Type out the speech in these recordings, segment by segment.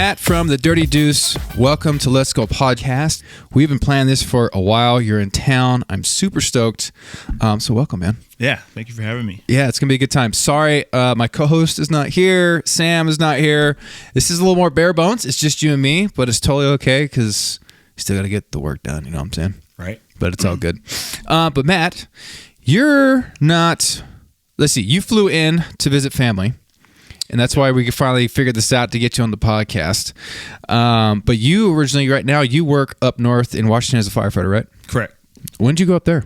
Matt from the Dirty Deuce. Welcome to Let's Go.podcast. We've been planning this for a while. You're in town. I'm super stoked. So welcome, man. Yeah, thank you for having me. Yeah, it's going to be a good time. Sorry, my co-host is not here. Sam is not here. This is a little more bare bones. It's just you and me, but it's totally okay because you still got to get the work done. You know what I'm saying? Right. But it's all good. But Matt, you're not... Let's see. You flew in to visit family. And that's why we finally figured this out to get you on the podcast. But you originally, right now, you work up north in Washington as a firefighter, right? Correct. When did you go up there?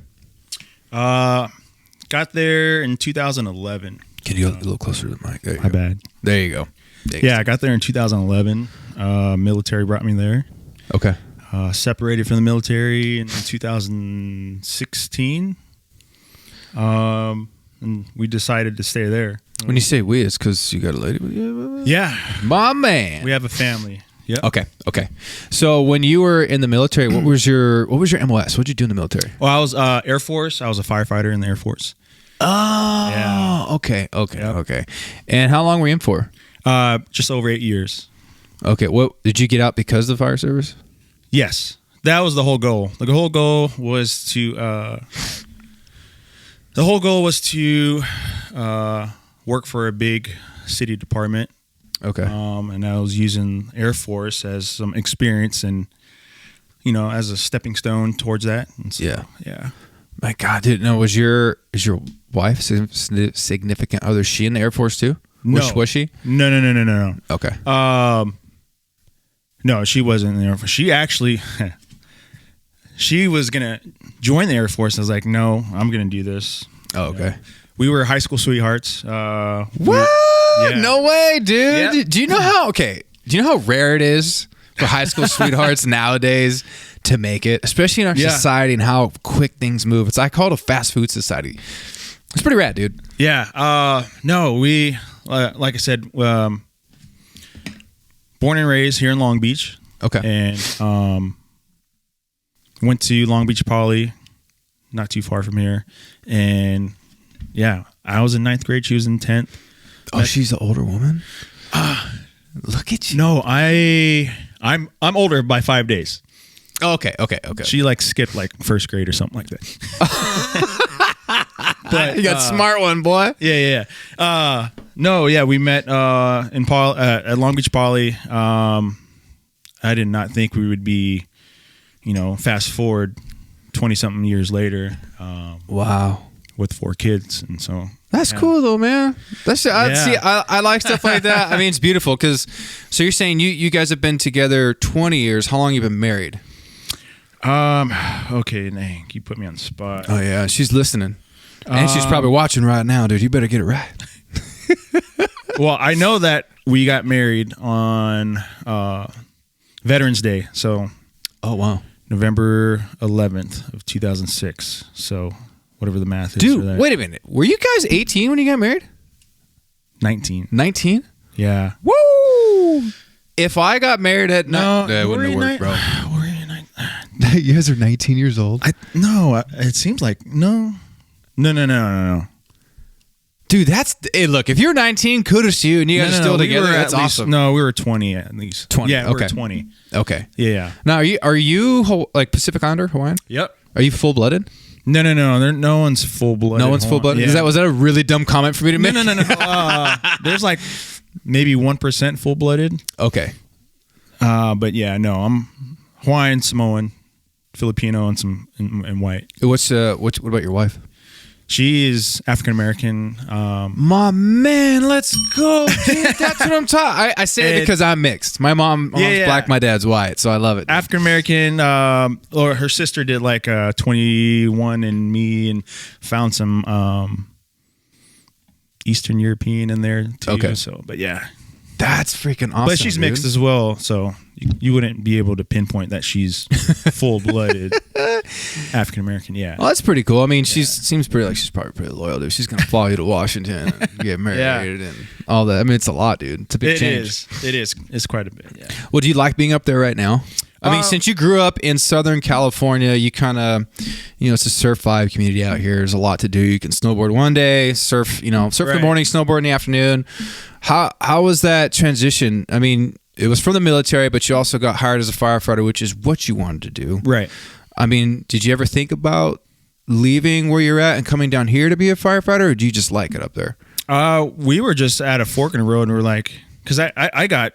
Got there in 2011. Can you go a little closer to the mic? My bad. There you go. I got there in 2011. Military brought me there. Okay. Separated from the military in 2016. And we decided to stay there. When you say we, it's because you got a lady with you? Yeah. My man. We have a family. Yeah. Okay. So when you were in the military, what was your MOS? What did you do in the military? Well, I was Air Force. I was a firefighter in the Air Force. Oh. Yeah. Okay. Yep. Okay. And how long were you in for? Just over 8 years. Okay. What did you get out because of the fire service? Yes. That was the whole goal. The whole goal was to work for a big city department. Okay. And I was using Air Force as some experience and, as a stepping stone towards that. And so, yeah. My God, dude. No, is your wife significant other? She in the Air Force too? No. Was she? No. Okay. No, she wasn't in the Air Force. She actually, she was going to join the Air Force. I was like, no, I'm going to do this. Oh, okay. We were high school sweethearts. What? Yeah. No way, dude. Yeah. Do you know how rare it is for high school sweethearts nowadays to make it, especially in our society and how quick things move? I call it a fast food society. It's pretty rad, dude. Yeah. No, we, like I said, born and raised here in Long Beach. Okay. And went to Long Beach Poly, not too far from here. And yeah, I was in 9th grade. She was in 10th. Oh, she's an older woman? Look at you. No, I'm older by 5 days. Oh, okay. She skipped first grade or something like that. But you got a smart one, boy. Yeah. We met at Long Beach Poly. I did not think we would be, fast forward 20-something years later. Wow. With 4 kids, and so that's cool though, man. I like stuff like that. I mean, it's beautiful because. So you're saying you guys have been together 20 years. How long have you been married? Okay, dang, you put me on the spot. Oh yeah, she's listening, and she's probably watching right now, dude. You better get it right. Well, I know that we got married on Veterans Day, so. Oh wow. November 11th of 2006. So. Whatever the math is. Dude, wait a minute. Were you guys 18 when you got married? 19. 19? Yeah. Woo! If I got married at... No, that wouldn't have worked, bro. Were you 19? You guys are 19 years old? No, it seems like... No. Dude, that's... Hey, look, if you're 19, kudos to you, and you guys are still together, that's awesome. No, we were 20 at least. 20, yeah, okay. We were 20. Okay. Yeah. Now, are you Pacific Islander, Hawaiian? Yep. Are you full-blooded? No. No one's full-blooded. No one's full-blooded? Yeah. Was that a really dumb comment for me to make? No. There's maybe 1% full-blooded. Okay. But yeah, no, I'm Hawaiian, Samoan, Filipino, and white. What about your wife? She is African-American. My man, let's go. Dude, that's what I'm talking. I say it because I'm mixed. My mom's black, my dad's white, so I love it. African-American, or her sister did 21andMe and found some Eastern European in there too. Okay. So, but yeah. That's freaking awesome. But she's mixed as well, so you wouldn't be able to pinpoint that she's full-blooded African American. Yeah. Well, that's pretty cool. I mean, seems pretty she's probably pretty loyal, dude. She's gonna follow you to Washington and get married and all that. I mean, it's a lot, dude. It's a big change. It is. It's quite a bit. Yeah. Well, do you like being up there right now? I mean, since you grew up in Southern California, you kind of, it's a surf vibe community out here. There's a lot to do. You can snowboard one day, surf in the morning, snowboard in the afternoon. How was that transition? I mean, it was from the military, but you also got hired as a firefighter, which is what you wanted to do. Right. I mean, did you ever think about leaving where you're at and coming down here to be a firefighter, or do you just like it up there? We were just at a fork in the road, and we're like, because I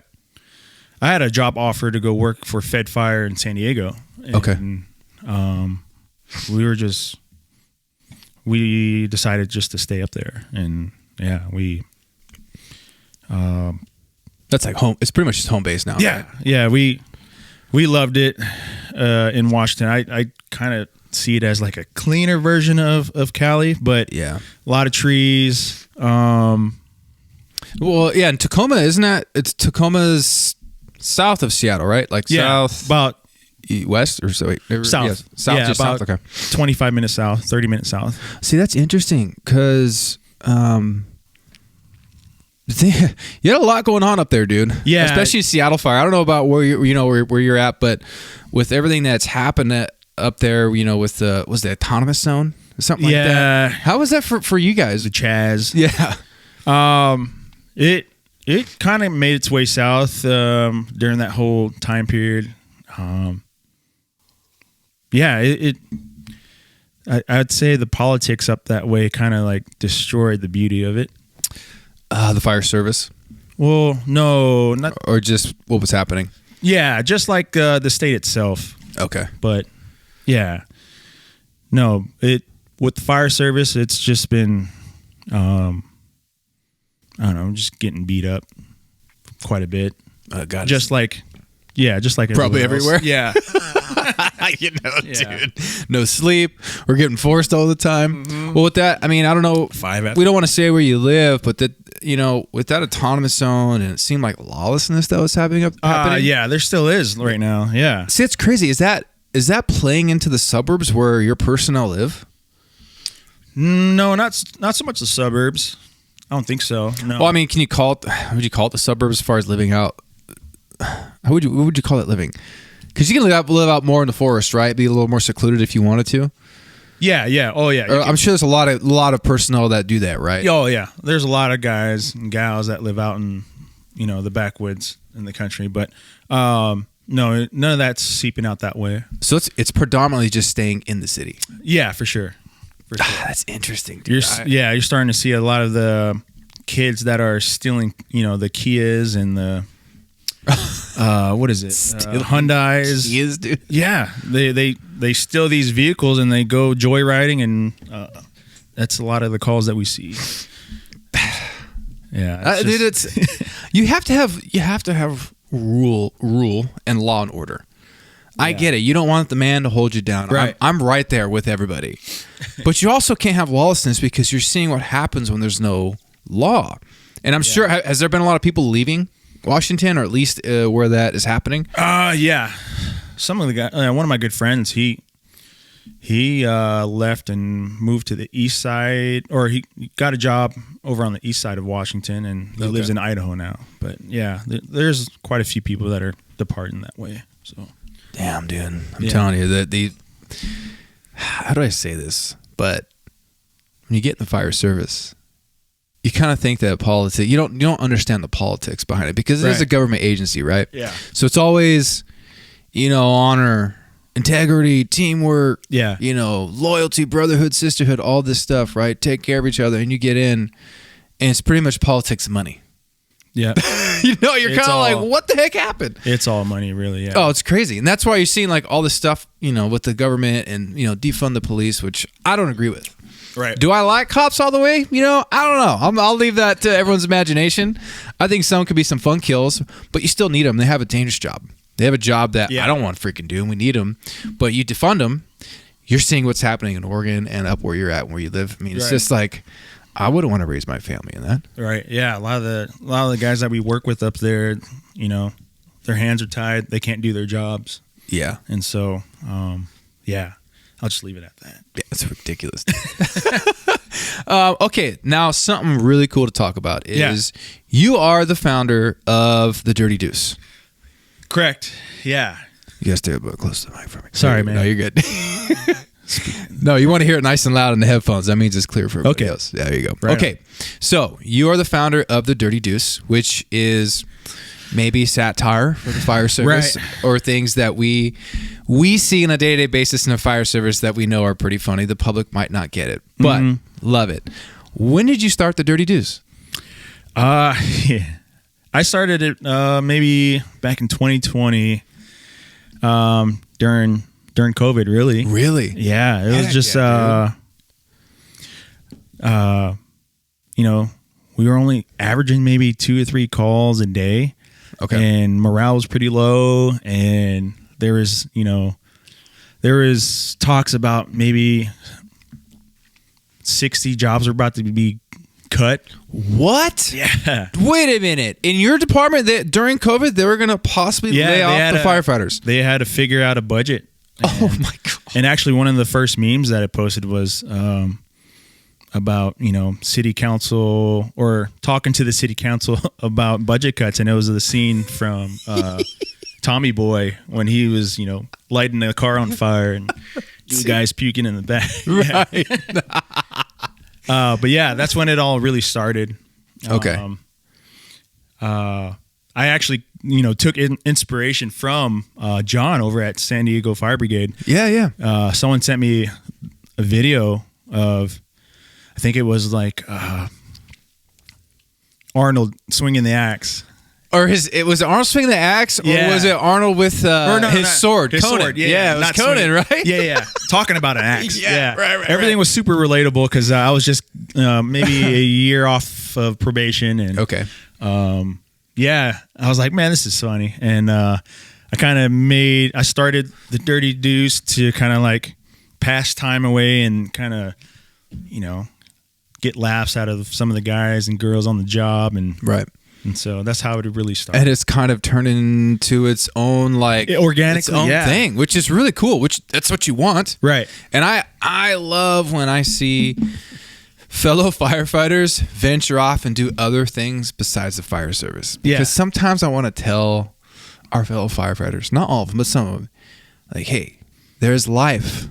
had a job offer to go work for Fed Fire in San Diego. And, we decided just to stay up there, and yeah, That's like home. It's pretty much just home base now. Yeah, right? yeah. We loved it in Washington. I kind of see it as like a cleaner version of Cali, but yeah, a lot of trees. Well, yeah, and Tacoma, isn't that? It's Tacoma's south of Seattle, right? Like south, about west or so. South, yeah, south, yeah, just about south. Okay, 25 minutes south, 30 minutes south. See, that's interesting because you had a lot going on up there, dude. Yeah, especially Seattle fire. I don't know about where where you're at, but with everything that's happened up there, with was the autonomous zone, something like that. How was that for you guys? The Chaz. Yeah. It kind of made its way south during that whole time period. I'd say the politics up that way kind of like destroyed the beauty of it. The fire service. Well, no, not or just what was happening. Yeah, just like the state itself. Okay, but yeah, no, with the fire service, it's just been, I don't know, just getting beat up quite a bit. Just like probably everywhere. Yeah. Dude, no sleep. We're getting forced all the time. Mm-hmm. Well, with that, I mean, I don't know. We don't want to say where you live, but that, with that autonomous zone, and it seemed like lawlessness that was happening. Yeah, there still is right now. Yeah. See, it's crazy. Is that playing into the suburbs where your personnel live? No, not so much the suburbs. I don't think so. No. Well, I mean, would you call it the suburbs as far as living out? What would you call it living? Because you can live out more in the forest, right? Be a little more secluded if you wanted to. Yeah. Oh, yeah. I'm sure there's a lot of personnel that do that, right? Oh, yeah. There's a lot of guys and gals that live out in, the backwoods in the country, but no, none of that's seeping out that way. So it's predominantly just staying in the city. Yeah, for sure. That's interesting, dude. You're starting to see a lot of the kids that are stealing, the Kias and the what is it? Hyundais. Kias, dude. Yeah, they steal these vehicles and they go joyriding, and that's a lot of the calls that we see. Yeah, dude, it's you have to have rule and law and order. Yeah. I get it. You don't want the man to hold you down. Right. I'm right there with everybody. But you also can't have lawlessness because you're seeing what happens when there's no law. And I'm sure, has there been a lot of people leaving Washington, or at least where that is happening? Yeah. Some of the guys, one of my good friends, he left and moved to the east side, or he got a job over on the east side of Washington, and he lives in Idaho now. But yeah, there's quite a few people that are departing that way. So. Damn, dude. I'm telling you that how do I say this? But when you get in the fire service, you kind of think that politics, you don't understand the politics behind it, because it is a government agency, right? Yeah. So it's always, honor, integrity, teamwork, loyalty, brotherhood, sisterhood, all this stuff, right? Take care of each other, and you get in, and it's pretty much politics and money. Yeah. You're kind of like, what the heck happened? It's all money, really, yeah. Oh, it's crazy. And that's why you're seeing like all this stuff, with the government and, defund the police, which I don't agree with. Right. Do I like cops all the way? I don't know. I'll leave that to everyone's imagination. I think some could be some fun kills, but you still need them. They have a dangerous job. They have a job that I don't want to freaking do, and we need them. But you defund them, you're seeing what's happening in Oregon and up where you're at and where you live. I mean, it's just like, I wouldn't want to raise my family in that. Right. Yeah. A lot of the guys that we work with up there, their hands are tied. They can't do their jobs. Yeah. And so, I'll just leave it at that. Yeah, it's ridiculous. Okay. Now, something really cool to talk about is you are the founder of the Dirty Deuce. Correct. Yeah. You guys stay a bit close to the mic for me. Sorry, man. No, you're good. No, you want to hear it nice and loud in the headphones. That means it's clear for everybody else. Yeah, there you go. Right okay. So you are the founder of the Dirty Deuce, which is maybe satire for the fire service, Right. or things that we see on a day-to-day basis in a fire service that we know are pretty funny. The public might not get it, but love it. When did you start the Dirty Deuce? Yeah. I started it maybe back in 2020, during COVID. Really? Yeah, it was just you know, we were only averaging maybe 2 or 3 calls a day. Okay. And morale was pretty low, and there was talks about maybe 60 jobs were about to be cut. What? Yeah. Wait a minute. In your department, during COVID, they were going to possibly lay off the firefighters. They had to figure out a budget. Oh my God. And actually, one of the first memes that I posted was about, city council, or talking to the city council about budget cuts. And it was the scene from Tommy Boy when he was, lighting a car on fire and two guys puking in the back. Right. But yeah, that's when it all really started. Okay. I actually, took inspiration from John over at San Diego Fire Brigade. Yeah. Someone sent me a video of, I think it was like Arnold swinging the axe. Or it was Arnold swinging the axe, or was it Arnold with his sword? His Conan. sword, Yeah, it was Conan, swinging. right? Yeah. Talking about an axe. Right. Everything was super relatable because I was just maybe a year off of probation. And Okay. I was like, man, this is funny. And I started the Dirty Deuce to kind of like pass time away and kind of, get laughs out of some of the guys and girls on the job. And Right. And so that's how it really started. And it's kind of turned into its own organically, its own thing, which is really cool. Which that's what you want, right? And I love when I see fellow firefighters venture off and do other things besides the fire service. Because sometimes I want to tell our fellow firefighters, not all of them, but some of them, like, hey, there's life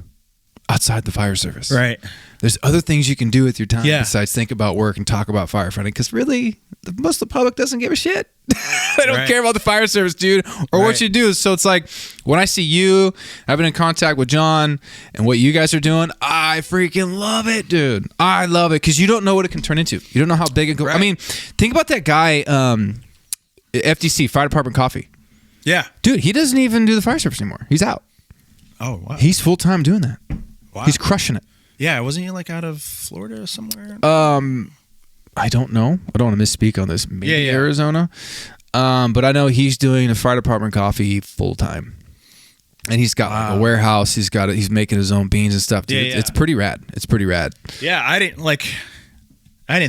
outside the fire service, right? There's other things you can do with your time besides think about work and talk about firefighting, because really, most of the public doesn't give a shit. They don't care about the fire service, dude, or what you do. So it's like, when I see you, I've been in contact with John and what you guys are doing, I freaking love it, dude. I love it, because you don't know what it can turn into. You don't know how big it goes. I mean, think about that guy, FDC, Fire Department Coffee. Yeah. Dude, he doesn't even do the fire service anymore. He's out. Oh, wow. He's full-time doing that. Wow. He's crushing it. Yeah, wasn't he like out of Florida somewhere? I don't know. I don't want to misspeak on this. Maybe Arizona. But I know he's doing the fire department coffee full time, and he's got like a warehouse. He's making his own beans and stuff. Dude. It's pretty rad. It's pretty rad. Yeah, I didn't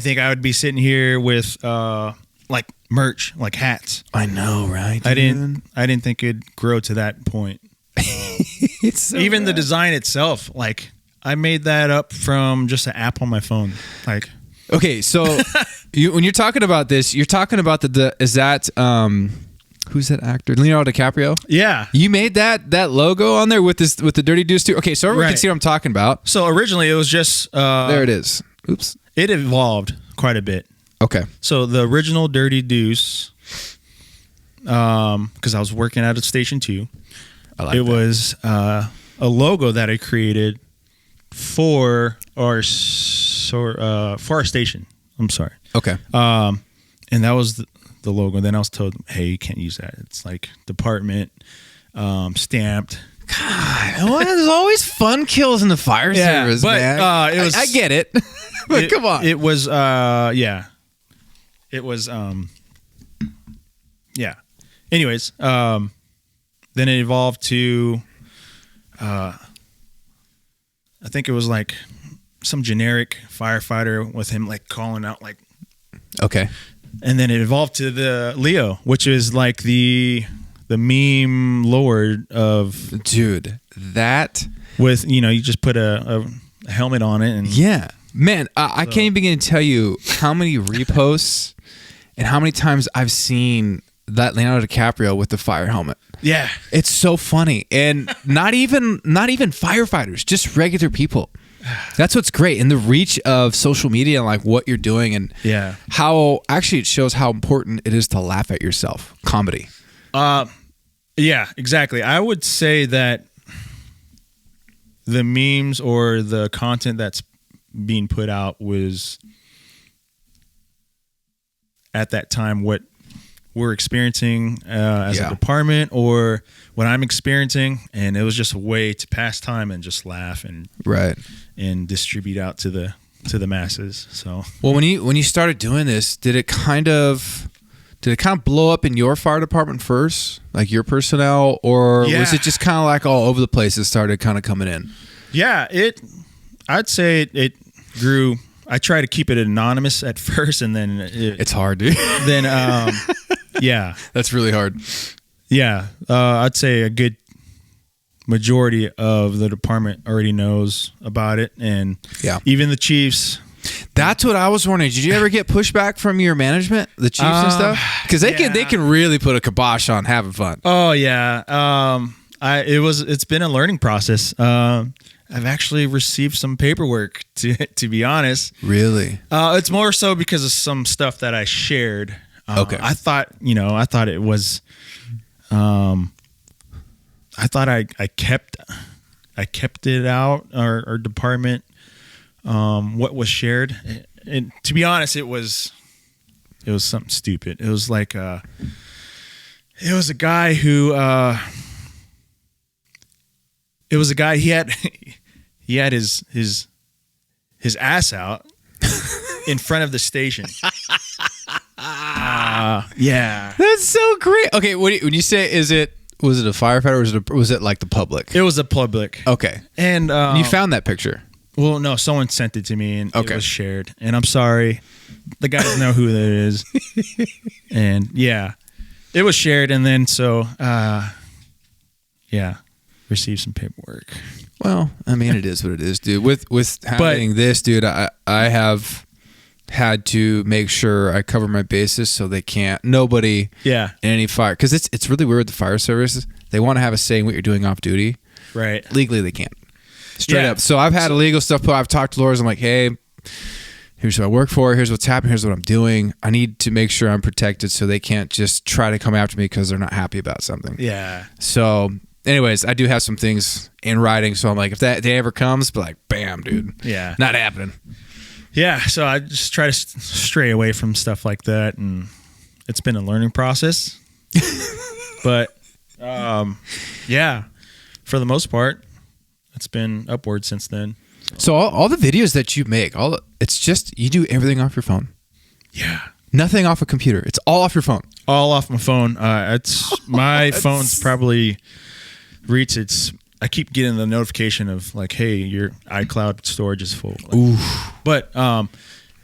think I would be sitting here with like merch, like hats. I know, right? I didn't think it'd grow to that point. It's so even rad. The design itself, like I made that up from just an app on my phone. Like, okay, so when you're talking about this, you're talking about is that who's that actor? Leonardo DiCaprio? Yeah. You made that logo on there with the Dirty Deuce too. Okay, so everyone can see what I'm talking about. So originally it was just there it is. Oops. It evolved quite a bit. Okay. So the original Dirty Deuce, because I was working at a station 2. It was a logo that I created for our station. I'm sorry. Okay. And that was the logo. Then I was told, hey, you can't use that. It's like department stamped. God, well, there's always fun kills in the fire service, but, man. It was, I get it. But come on. It was It was Anyways, then it evolved to I think it was like some generic firefighter with him like calling out like, okay. And then it evolved to the Leo, which is like the meme lord of, dude, that with, you just put a helmet on it and yeah, man, I can't even begin to tell you how many reposts and how many times I've seen that Leonardo DiCaprio with the fire helmet. Yeah, it's so funny. And not even firefighters, just regular people That's what's great. And the reach of social media and like what you're doing and how actually it shows how important it is to laugh at yourself. Comedy. Yeah, exactly. I would say that the memes or the content that's being put out was at that time what we're experiencing as a department or what I'm experiencing, and it was just a way to pass time and just laugh and distribute out to the masses. So well, when you started doing this, did it kind of blow up in your fire department first, like your personnel, or was it just kind of like all over the place? It started kind of coming in. Yeah, I'd say it grew. I try to keep it anonymous at first, and then it's hard, dude. Then, yeah, that's really hard. Yeah, I'd say a good majority of the department already knows about it, and even the chiefs. That's what I was wondering. Did you ever get pushback from your management, the chiefs and stuff? Because they can really put a kibosh on having fun. Oh yeah, it's been a learning process. I've actually received some paperwork to be honest. Really? It's more so because of some stuff that I shared. Okay. I thought it was. I thought I kept it out our department. What was shared, and to be honest, it was something stupid. It was like it was a guy who he had his ass out in front of the station. Yeah, that's so great. Okay, when you say was it a firefighter or was it like the public? It was a public. Okay, and you found that picture. Well, no, someone sent it to me and it was shared. And I'm sorry, the guy doesn't know who that is. And yeah, it was shared. And then received some paperwork. Well, I mean, it is what it is, dude. With having this, dude, I have had to make sure I cover my bases so nobody in any fire. Because it's really weird with the fire services. They want to have a say in what you're doing off duty. Right. Legally, they can't. Straight up. So I've had illegal stuff put. I've talked to lawyers. I'm like, hey, here's who I work for. Here's what's happening. Here's what I'm doing. I need to make sure I'm protected so they can't just try to come after me because they're not happy about something. Yeah. So anyways, I do have some things in writing. So I'm like, if that day ever comes, be like, bam, dude. Yeah. Not happening. Yeah. So I just try to stray away from stuff like that. And it's been a learning process. But yeah, for the most part, it's been upward since then. So all the videos that you make, it's just you do everything off your phone. Yeah. Nothing off a computer. It's all off your phone. All off my phone. It's my phone's probably reached its. I keep getting the notification of like, hey, your iCloud storage is full. Ooh. But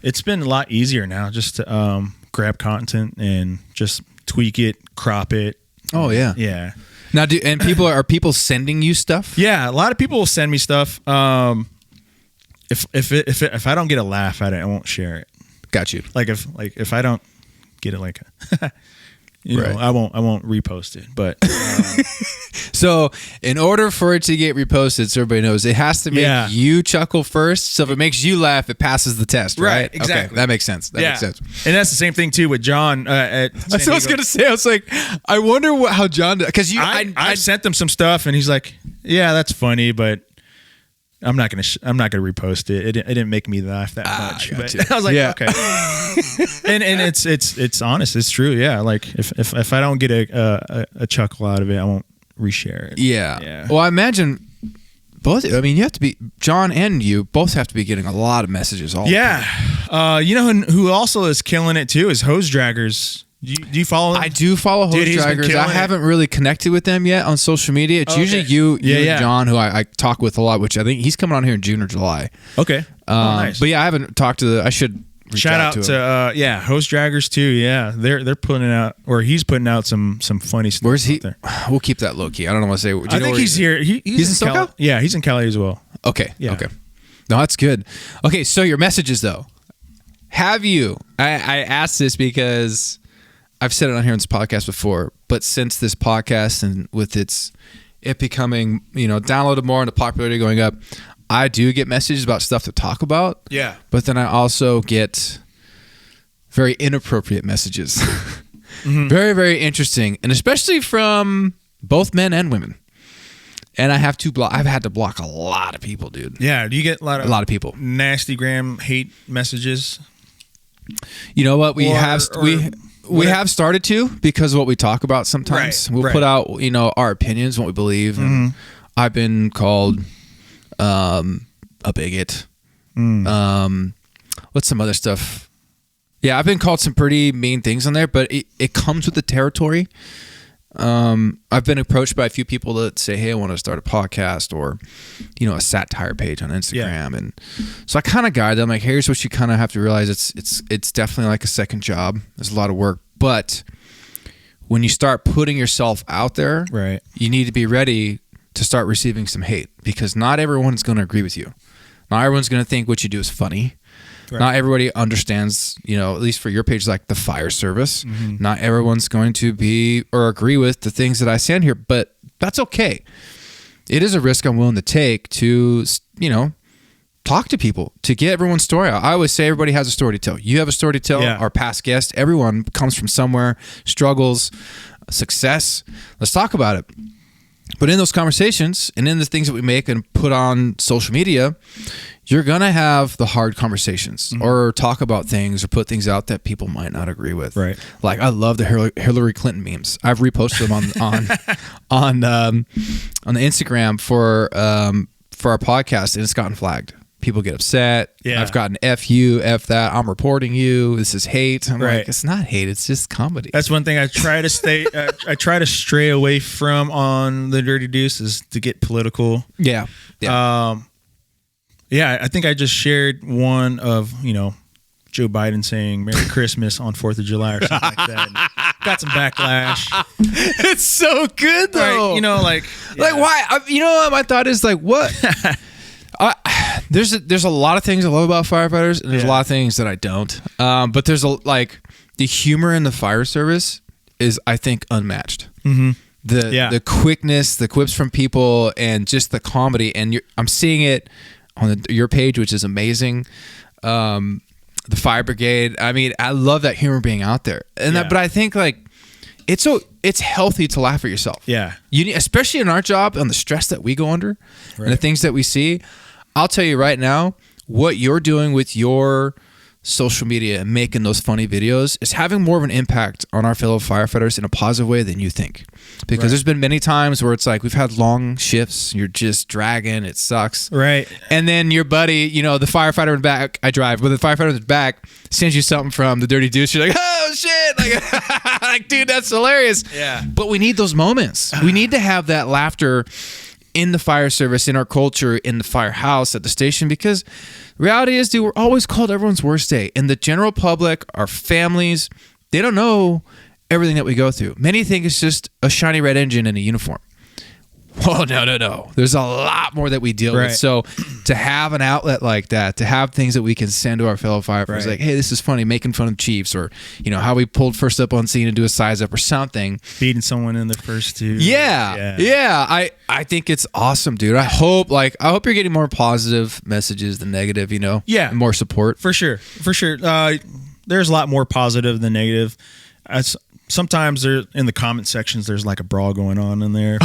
it's been a lot easier now just to grab content and just tweak it, crop it. Oh yeah. Yeah. Now, are people sending you stuff? Yeah, a lot of people will send me stuff. If I don't get a laugh at it, I won't share it. Got you. Like if I don't get it, like you know, I won't repost it. But so in order for it to get reposted, so everybody knows, it has to make you chuckle first. So if it makes you laugh, it passes the test, right? Exactly. Okay, that makes sense. That makes sense. And that's the same thing too with John. That's what I was gonna say. I was like, I wonder how John does, because I sent him some stuff and he's like, yeah, that's funny, but I'm not gonna repost it. It didn't make me laugh that much. But I was like, okay. and it's honest. It's true. Yeah. Like if I don't get a chuckle out of it, I won't reshare it. Yeah. Well, I imagine both. I mean, you have to be, John and you both have to be getting a lot of messages all the time. You know who also is killing it too is Hose Draggers. Do you follow him? I do follow Hose Draggers. I haven't really connected with them yet on social media. It's usually you and John, who I talk with a lot, which I think he's coming on here in June or July. Okay. Nice. But yeah, I haven't talked to I should reach out to Hose Draggers too. Yeah, they're putting out, or he's putting out some funny stuff. Where's he? There. We'll keep that low key. I don't know what to say. I think he's here. He's in SoCal? Yeah, he's in Cali as well. Okay. Yeah. Okay. No, that's good. Okay, so your messages though. Have you? I asked this because I've said it on here on this podcast before, but since this podcast and with it becoming, downloaded more and the popularity going up, I do get messages about stuff to talk about. Yeah. But then I also get very inappropriate messages. Mm-hmm. Very, very interesting. And especially from both men and women. And I've had to block a lot of people, dude. Yeah. Do you get a lot of people nasty gram hate messages? You know what? We have started to, because of what we talk about sometimes. Right, we'll put out, our opinions, what we believe. And I've been called a bigot. What's some other stuff? Yeah, I've been called some pretty mean things on there, but it comes with the territory. I've been approached by a few people that say, hey, I want to start a podcast or, a satire page on Instagram. Yeah. And so I kind of guide them like, here's what you kind of have to realize. It's definitely like a second job. There's a lot of work, but when you start putting yourself out there, right, you need to be ready to start receiving some hate, because not everyone's going to agree with you. Not everyone's going to think what you do is funny. Right. Not everybody understands, at least for your page, like the fire service. Mm-hmm. Not everyone's going to be or agree with the things that I say in here, but that's okay. It is a risk I'm willing to take to, talk to people, to get everyone's story out. I always say everybody has a story to tell. You have a story to tell. Yeah. Our past guest, everyone comes from somewhere, struggles, success. Let's talk about it. But in those conversations and in the things that we make and put on social media, you're going to have the hard conversations or talk about things or put things out that people might not agree with. Right. Like I love the Hillary Clinton memes. I've reposted them on the Instagram for our podcast, and it's gotten flagged. People get upset. Yeah. I've gotten F you, F that. I'm reporting you. This is hate. I'm like, it's not hate. It's just comedy. That's one thing I try to I try to stray away from on the Dirty Deuce, is to get political. Yeah. Yeah, I think I just shared one of, Joe Biden saying Merry Christmas on 4th of July or something like that. And got some backlash. It's so good though. Right, like why? My thought is like, what? There's a lot of things I love about firefighters, and there's a lot of things that I don't. But there's the humor in the fire service is, I think, unmatched. Mm-hmm. The quickness, the quips from people, and just the comedy. And I'm seeing it on your page, which is amazing. The fire brigade. I mean, I love that humor being out there, but I think it's healthy to laugh at yourself. Yeah, especially in our job, and the stress that we go under, and the things that we see. I'll tell you right now, what you're doing with your social media and making those funny videos is having more of an impact on our fellow firefighters in a positive way than you think. Because there's been many times where it's like we've had long shifts, you're just dragging, it sucks. Right. And then your buddy, the firefighter in the back, I drive, but the firefighter in the back sends you something from the Dirty Deuce. You're like, oh shit. Like, dude, that's hilarious. Yeah. But we need those moments. We need to have that laughter in the fire service, in our culture, in the firehouse, at the station, because reality is, dude, we're always called everyone's worst day. And the general public, our families, they don't know everything that we go through. Many think it's just a shiny red engine and a uniform. Well, no. There's a lot more that we deal with. So to have an outlet like that, to have things that we can send to our fellow firefighters, like, hey, this is funny, making fun of chiefs, or, how we pulled first up on scene and do a size up or something. Beating someone in the first two. Yeah. I think it's awesome, dude. I hope you're getting more positive messages than negative, Yeah. And more support. For sure. There's a lot more positive than negative. Sometimes there in the comment sections, there's like a brawl going on in there,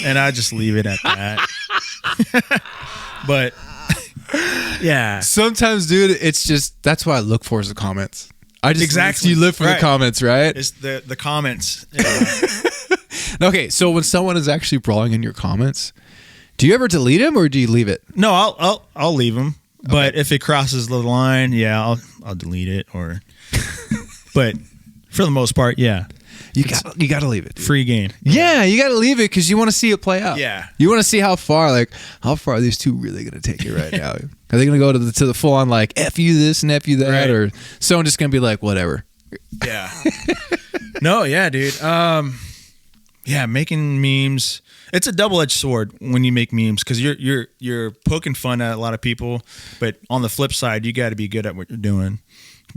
and I just leave it at that. But yeah, sometimes, dude, it's just, that's what I look for is the comments. You live for the comments, right? It's the comments. Okay, so when someone is actually brawling in your comments, do you ever delete them or do you leave it? No, I'll leave them. Okay. But if it crosses the line, I'll delete it. But for the most part, you got to leave it, dude. Free game. Yeah, you got to leave it because you want to see it play out. Yeah, you want to see how far are these two really going to take it right now? Are they going to go to the full on like F you this and F you that, or someone just going to be like whatever? Yeah. No, yeah, dude. Making memes. It's a double-edged sword when you make memes, because you're poking fun at a lot of people, but on the flip side, you got to be good at what you're doing,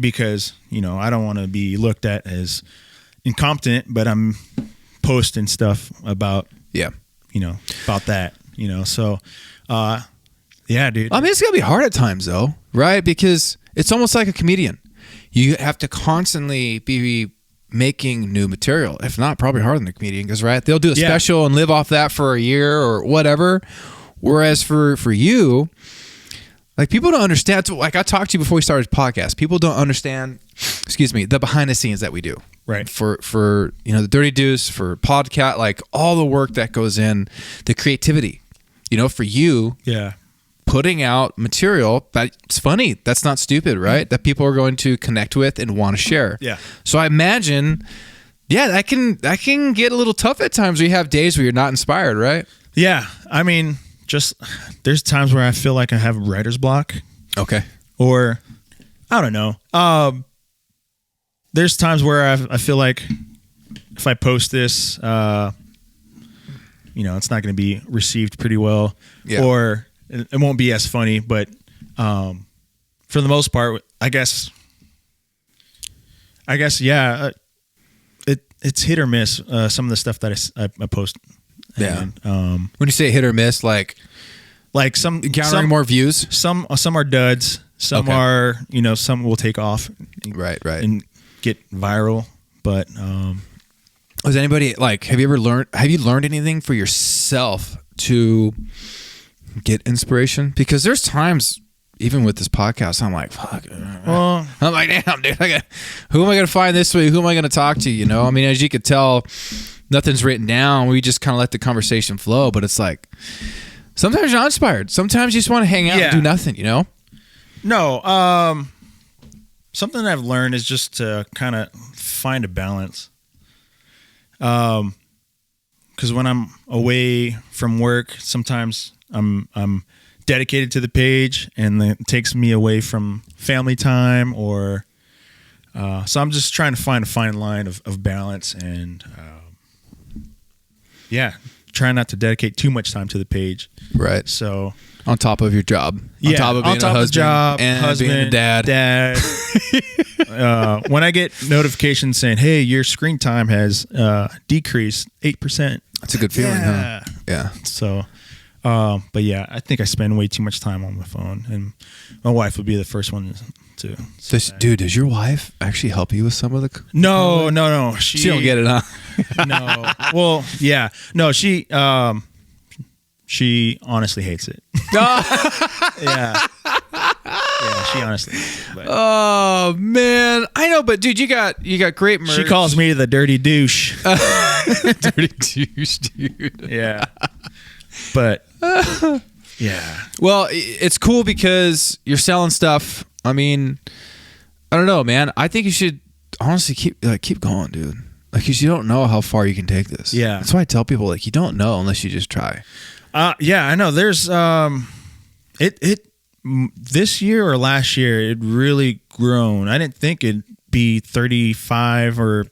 because I don't want to be looked at as incompetent, but I'm posting stuff about about that. So Yeah, dude. I mean, it's gonna be hard at times though, right? Because it's almost like a comedian. You have to constantly be making new material. If not, probably harder than a comedian, because right, they'll do a special and live off that for a year or whatever. Whereas for you, like, people don't understand. Like, I talked to you before we started the podcast. People don't understand, the behind the scenes that we do. Right. For the Dirty Deuce, for podcast, like all the work that goes in, the creativity. For you, putting out material that's funny, that's not stupid, right? That people are going to connect with and want to share. Yeah. So I imagine, that can get a little tough at times where you have days where you're not inspired, right? Yeah. I mean, there's times where I feel like I have writer's block. Okay. Or I don't know. There's times where I feel like if I post this, it's not going to be received pretty well, or it won't be as funny. But for the most part, I guess, it's hit or miss. Some of the stuff that I post. Yeah. And, when you say hit or miss, like some encountering more views, some are duds, some are some will take off, right, and get viral. But has anybody have you learned anything for yourself to get inspiration? Because there's times, even with this podcast, I'm like, fuck. I'm like, damn, dude. Who am I going to find this week? Who am I going to talk to? I mean, as you could tell, nothing's written down. We just kind of let the conversation flow. But it's like, sometimes you're not inspired. Sometimes you just want to hang out and do nothing, No. Something I've learned is just to kind of find a balance. Because when I'm away from work, sometimes I'm dedicated to the page, and it takes me away from family time, or so I'm just trying to find a fine line of balance, and try not to dedicate too much time to the page. Right. So on top of your job, on top of being a husband, and being a dad. When I get notifications saying, "Hey, your screen time has decreased 8%," that's a good feeling, huh? Yeah. So, but I think I spend way too much time on my phone, and my wife would be the first one to. Dude, does your wife actually help you with some of the? No. She don't get it, huh? No. Well, yeah. No, she honestly hates it. Yeah, she honestly hates it, but. Oh man, I know, but dude, you got great merch. She calls me the dirty douche. Dirty douche, dude. Yeah. But yeah. Well, it's cool because you're selling stuff. I mean, I don't know, man. I think you should honestly keep going, dude. Because you don't know how far you can take this. Yeah. That's why I tell people, you don't know unless you just try. Yeah, I know. There's this year or last year, it really grown. I didn't think it'd be 35 or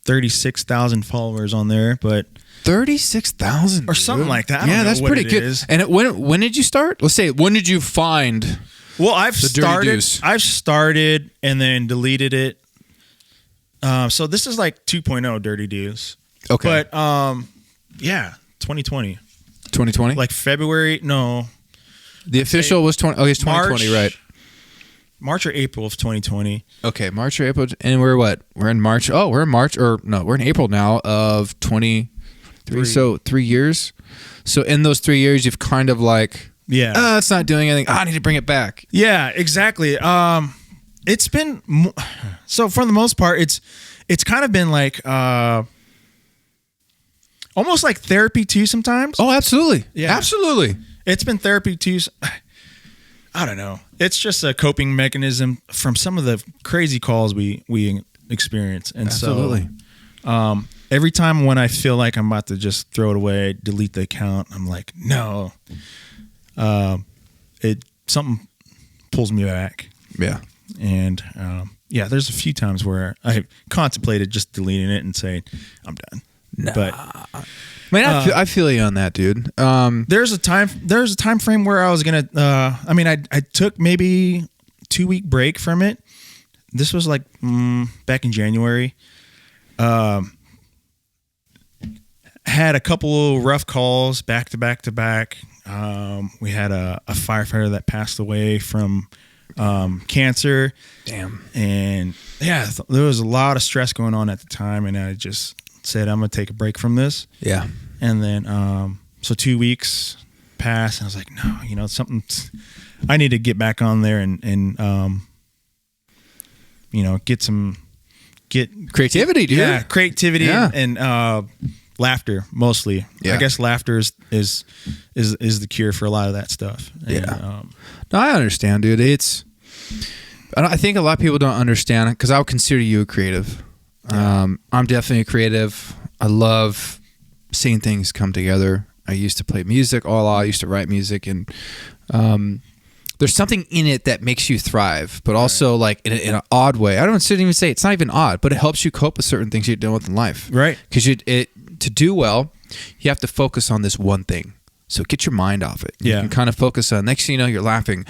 36,000 followers on there, but 36,000 or something like that. Yeah, that's pretty good. And when did you start? Let's say, when did you find? Well, I've started and then deleted it. So this is like 2.0 Dirty Deuce. Okay. But 2020. 2020? Like February? No. The official was 20. Okay, it's 2020, right? March or April of 2020. Okay, March or April, and we're what? We're in March. Oh, we're in March, or no, we're in April now of 23. So 3 years. So in those 3 years, you've kind of it's not doing anything. I need to bring it back. Yeah, exactly. It's been so for the most part, it's kind of been like almost like therapy too sometimes. Oh, absolutely. Yeah, absolutely. It's been therapy too. I don't know. It's just a coping mechanism from some of the crazy calls we experience, and absolutely. So every time when I feel like I'm about to just throw it away, delete the account, I'm like, no. Something pulls me back. Yeah. And there's a few times where I contemplated just deleting it and saying I'm done. Nah. But I feel you on that, dude. There's a time frame where I was gonna. I took maybe 2-week break from it. This was like back in January. Had a couple rough calls back to back to back. We had a firefighter that passed away from cancer. Damn. And yeah, there was a lot of stress going on at the time, and I just said, I'm going to take a break from this. Yeah. And then, so 2 weeks passed, and I was like, no, something, I need to get back on there and get creativity, dude. Yeah, creativity Yeah. and laughter mostly. Yeah. I guess laughter is the cure for a lot of that stuff. And, Yeah. No, I understand, dude. I think a lot of people don't understand it because I would consider you a creative. Yeah. I'm definitely a creative. I love seeing things come together. I used to play music a lot. I used to write music, and there's something in it that makes you thrive, but also like in an odd way. I don't even say it's not even odd, but it helps you cope with certain things you're dealing with in life. Right. Because to do well, you have to focus on this one thing. So get your mind off it. You can kind of focus on, next thing you know, you're laughing.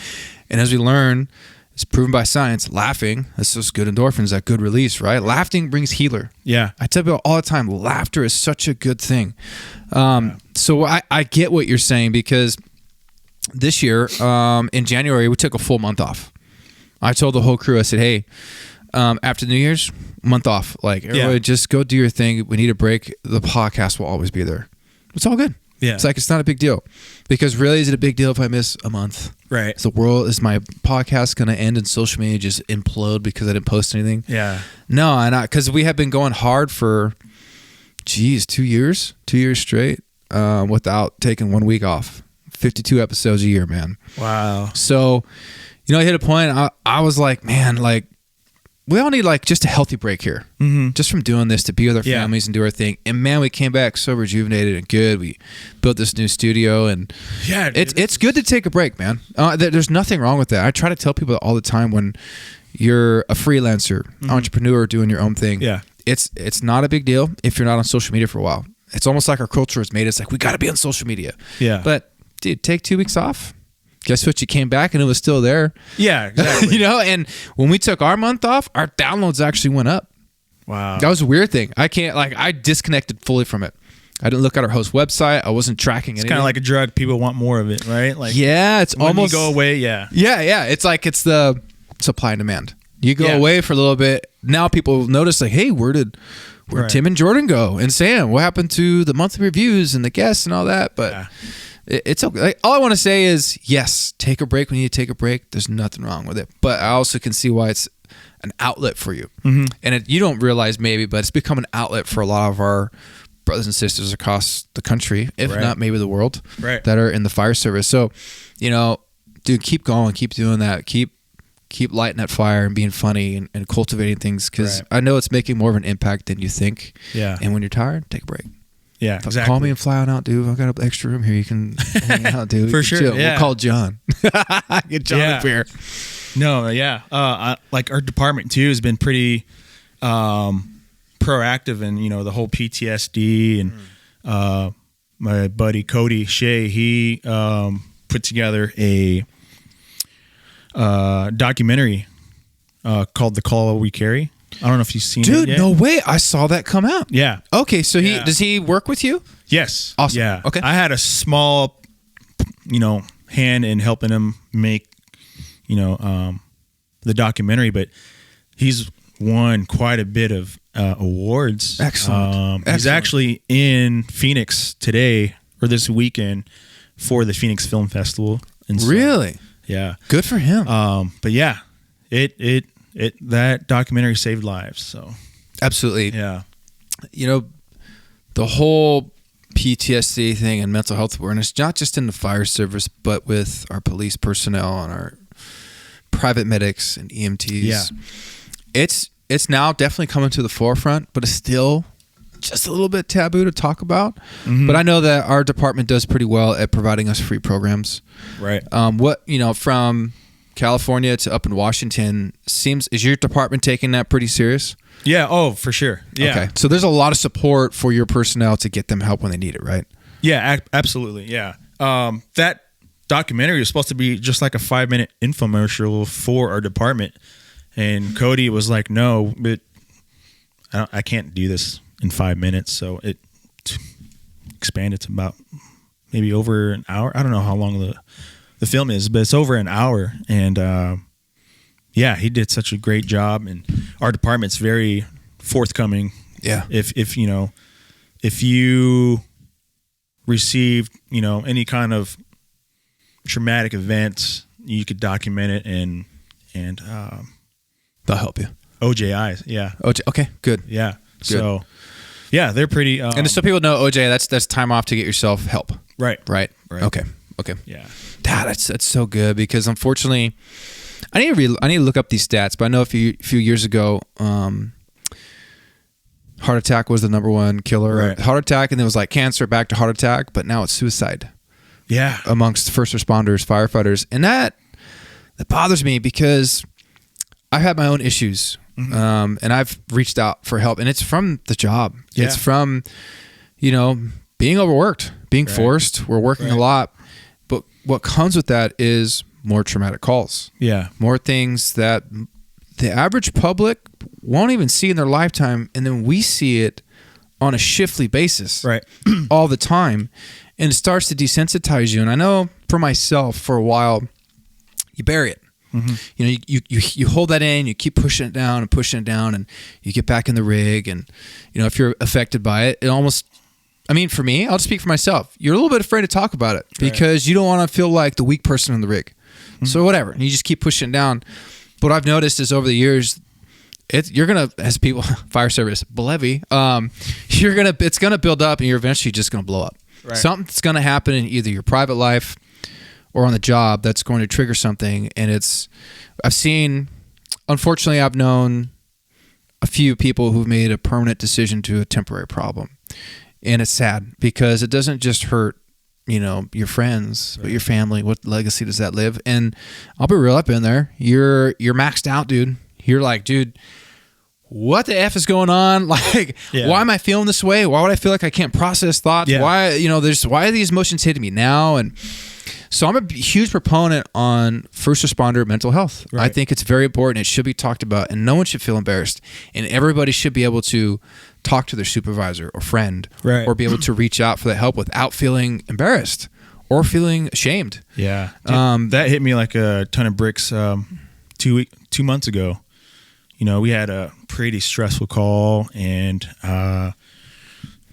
And as we learn, it's proven by science, laughing, that's those good endorphins, that good release, right? Laughing brings healer. Yeah. I tell people all the time, laughter is such a good thing. So I get what you're saying, because this year, in January, we took a full month off. I told the whole crew, I said, hey, after New Year's, month off. Like, everybody just go do your thing. We need a break. The podcast will always be there. It's all good. Yeah. It's like, it's not a big deal. Because really, is it a big deal if I miss a month? Right. Is my podcast going to end and social media just implode because I didn't post anything? Yeah. No, because we have been going hard for, 2 years straight, without taking 1 week off. 52 episodes a year, man. Wow. So, I hit a point, I was like, man, like, we all need like just a healthy break here. Mm-hmm. Just from doing this, to be with our families and do our thing. And man, we came back so rejuvenated and good. We built this new studio, and it's good to take a break, man. There's nothing wrong with that. I try to tell people all the time, when you're a freelancer, entrepreneur doing your own thing, it's not a big deal if you're not on social media for a while. It's almost like our culture has made us like, we got to be on social media. Yeah. But dude, take 2 weeks off. Guess what? You came back and it was still there. Yeah, exactly. And when we took our month off, our downloads actually went up. Wow. That was a weird thing. I disconnected fully from it. I didn't look at our host website. I wasn't tracking anything. It's kind of like a drug. People want more of it, right? Like, it's when almost you go away. Yeah. Yeah. It's like, it's the supply and demand. You go away for a little bit. Now people notice like, hey, where Tim and Jordan go? And Sam, what happened to the monthly reviews and the guests and all that? But it's okay. Like, all I want to say is, yes, take a break when you need to take a break. There's nothing wrong with it. But I also can see why it's an outlet for you. Mm-hmm. And you don't realize maybe, but it's become an outlet for a lot of our brothers and sisters across the country, if not maybe the world, that are in the fire service. So, dude, keep going, keep doing that, keep lighting that fire and being funny and cultivating things, because I know it's making more of an impact than you think. Yeah. And when you're tired, take a break. Yeah, exactly. Call me and fly on out, dude. I've got an extra room here. You can hang out, dude. For sure. Yeah. We'll call John. Get John up here. No, like our department too has been pretty proactive in the whole PTSD, and my buddy Cody Shea, he put together a documentary called "The Call We Carry." I don't know if you've seen it yet. Dude, no way. I saw that come out. Yeah. Okay, so does he work with you? Yes. Awesome. Yeah. Okay. I had a small, hand in helping him make, the documentary, but he's won quite a bit of awards. Excellent. He's actually in Phoenix today or this weekend for the Phoenix Film Festival. And so, really? Yeah. Good for him. But yeah, that documentary saved lives. So absolutely. Yeah. The whole PTSD thing and mental health awareness, not just in the fire service, but with our police personnel and our private medics and EMTs. Yeah. It's now definitely coming to the forefront, but it's still just a little bit taboo to talk about. Mm-hmm. But I know that our department does pretty well at providing us free programs. Right. From California to up in Washington, is your department taking that pretty serious? Yeah. Oh, for sure. Yeah. Okay. So there's a lot of support for your personnel to get them help when they need it, right? Yeah, absolutely. Yeah. That documentary was supposed to be just like a 5-minute infomercial for our department. And Cody was like, no, but I can't do this in 5 minutes. So it expanded to about maybe over an hour. I don't know how long the film is, but it's over an hour. And yeah, he did such a great job, and our department's very forthcoming. Yeah. If you received, any kind of traumatic events, you could document it and They'll help you. OJIs, yeah. Okay, good. Yeah. Good. So, yeah, they're pretty. And just so people know, OJ, that's time off to get yourself help. Right. Okay. Yeah. That's so good, because unfortunately, I need to look up these stats, but I know a few years ago, heart attack was the number one killer. Right. Heart attack, and it was like cancer, back to heart attack, but now it's suicide. Yeah. Amongst first responders, firefighters, and that bothers me, because I've had my own issues, and I've reached out for help, and it's from the job. Yeah. It's from, being overworked, being forced. We're working a lot, but what comes with that is more traumatic calls. Yeah. More things that the average public won't even see in their lifetime, and then we see it on a shiftly basis, Right. all the time, and it starts to desensitize you. And I know for myself, for a while, you bury it. You hold that in, you keep pushing it down, and you get back in the rig, and if you're affected by it, it almost, for me, I'll just speak for myself. You're a little bit afraid to talk about it, because you don't want to feel like the weak person in the rig. So whatever, and you just keep pushing it down. What I've noticed is over the years, you're gonna, as people, fire service, Bellevy, it's gonna build up, and you're eventually just gonna blow up. Right. Something's gonna happen in either your private life or on the job that's going to trigger something. And unfortunately, I've known a few people who've made a permanent decision to a temporary problem. And it's sad, because it doesn't just hurt, your friends, but your family. What legacy does that live? And I'll be real, I've been there. You're maxed out, dude. You're like, dude, what the F is going on? Like, why am I feeling this way? Why would I feel like I can't process thoughts? Yeah. Why are these emotions hitting me now? And so I'm a huge proponent on first responder mental health. Right. I think it's very important. It should be talked about, and no one should feel embarrassed. And everybody should be able to talk to their supervisor or friend, Right. or be able to reach out for that help without feeling embarrassed or feeling ashamed. Yeah. That hit me like a ton of bricks 2 months ago. We had a pretty stressful call, and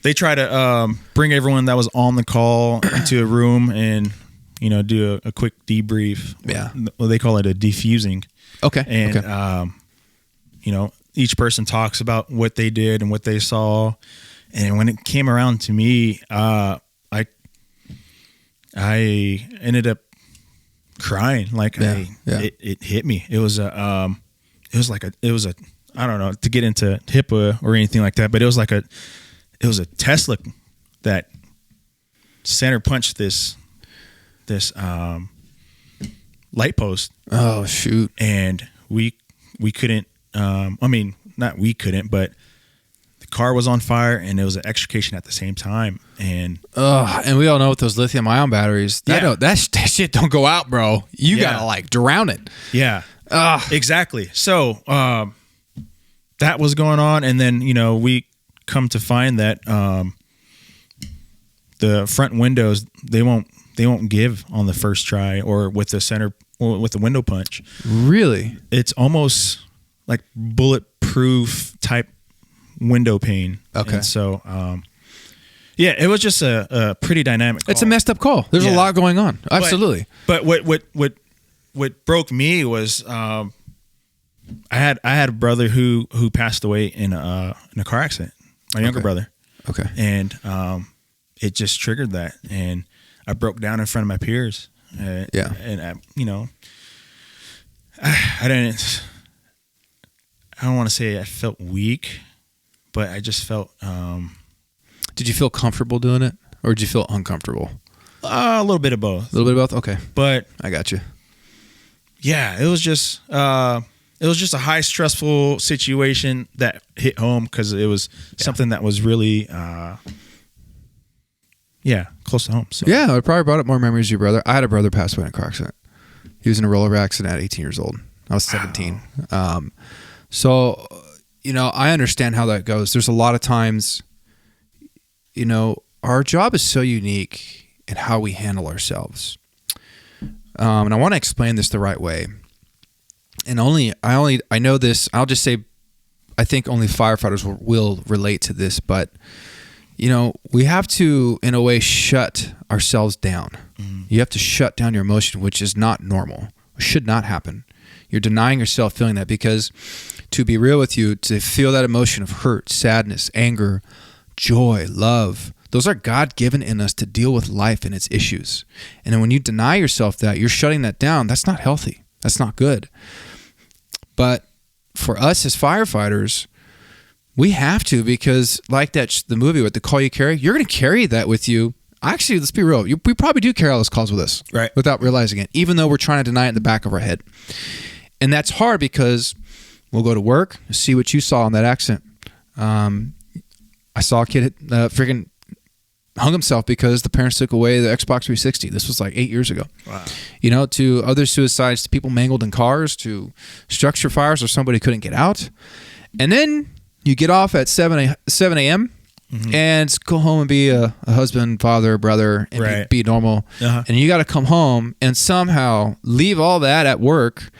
they try to bring everyone that was on the call into a room and do a quick debrief. Yeah. Well, they call it a defusing. Okay. And each person talks about what they did and what they saw. And when it came around to me, I ended up crying. Like it hit me. It was I don't know, to get into HIPAA or anything like that, but it was a Tesla that center punched this light post. Oh shoot. And we couldn't, not we couldn't, but the car was on fire, and it was an extrication at the same time. And we all know with those lithium ion batteries, that shit don't go out, bro. You gotta like drown it. Yeah. Exactly. So that was going on, and then we come to find that the front windows, they won't give on the first try or with the center or with the window punch. Really? It's almost like bulletproof type window pane. Okay. And so it was just a pretty dynamic call. It's a messed up call. There's a lot going on. Absolutely. But what broke me was I had a brother who passed away in a car accident. My younger brother. Okay. And it just triggered that, and I broke down in front of my peers. And I don't want to say I felt weak, but I just felt. Did you feel comfortable doing it, or did you feel uncomfortable? A little bit of both. A little bit of both. Okay, but I got you. Yeah, it was just a high stressful situation that hit home because it was something that was really close to home. So. Yeah, it probably brought up more memories of your brother. I had a brother pass away in a car accident. He was in a roller accident at 18 years old. I was 17. Wow. So, I understand how that goes. There's a lot of times, our job is so unique, and how we handle ourselves. And I want to explain this the right way. And I know this. I'll just say, I think only firefighters will relate to this. But we have to, in a way, shut ourselves down. You have to shut down your emotion, which is not normal. Should not happen. You're denying yourself feeling that, because to be real with you, to feel that emotion of hurt, sadness, anger, joy, love, those are God-given in us to deal with life and its issues. And then when you deny yourself that, you're shutting that down. That's not healthy. That's not good. But for us as firefighters, we have to, because like the movie with The Call You Carry, you're going to carry that with you. Actually, let's be real. We probably do carry all those calls with us, right, without realizing it, even though we're trying to deny it in the back of our head. And that's hard, because we'll go to work, see what you saw in that accident. I saw a kid freaking hung himself because the parents took away the Xbox 360. This was like 8 years ago. Wow. To other suicides, to people mangled in cars, to structure fires where somebody couldn't get out. And then you get off at 7 a.m. And go home and be a husband, father, brother, and be normal. And you got to come home and somehow leave all that at work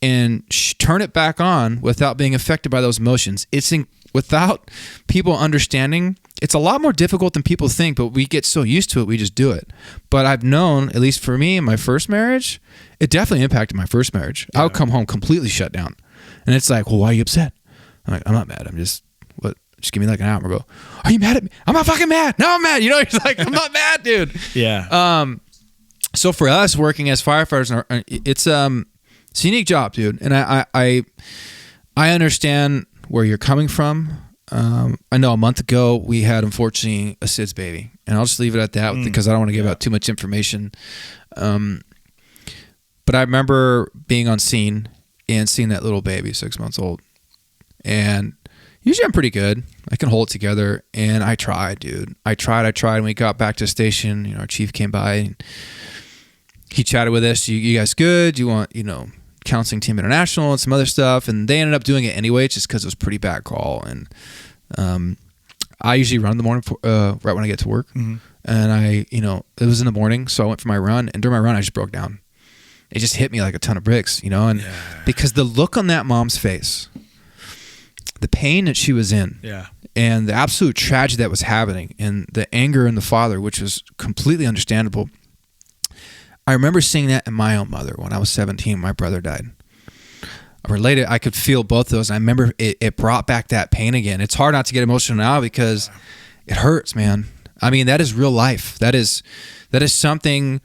and turn it back on without being affected by those emotions. Without people understanding, it's a lot more difficult than people think, but we get so used to it, we just do it. But I've known, at least for me in my first marriage, it definitely impacted my first marriage. I would come home completely shut down. And it's like, well, why are you upset? I'm like, I'm not mad. I'm just, what? Just give me like an hour and go, are you mad at me? I'm not fucking mad. No, I'm mad. It's like, I'm not mad, dude. Yeah. So for us working as firefighters, it's a unique job, dude. And I understand where you're coming from. I know a month ago we had, unfortunately, a SIDS baby, and I'll just leave it at that because I don't want to give out too much information. But I remember being on scene and seeing that little baby, 6 months old, and usually I'm pretty good. I can hold it together, and I tried, dude. I tried. And we got back to the station. Our chief came by, and he chatted with us. You guys good? You want, Counseling Team International and some other stuff, and they ended up doing it anyway, just because it was a pretty bad call. And I usually run in the morning right when I get to work, and it was in the morning, so I went for my run, and during my run I just broke down. It just hit me like a ton of bricks, and because the look on that mom's face, the pain that she was in, and the absolute tragedy that was happening, and the anger in the father, which was completely understandable. I remember seeing that in my own mother when I was 17. My brother died. I could feel both of those. I remember it brought back that pain again. It's hard not to get emotional now because it hurts, man. I mean, that is real life. That is something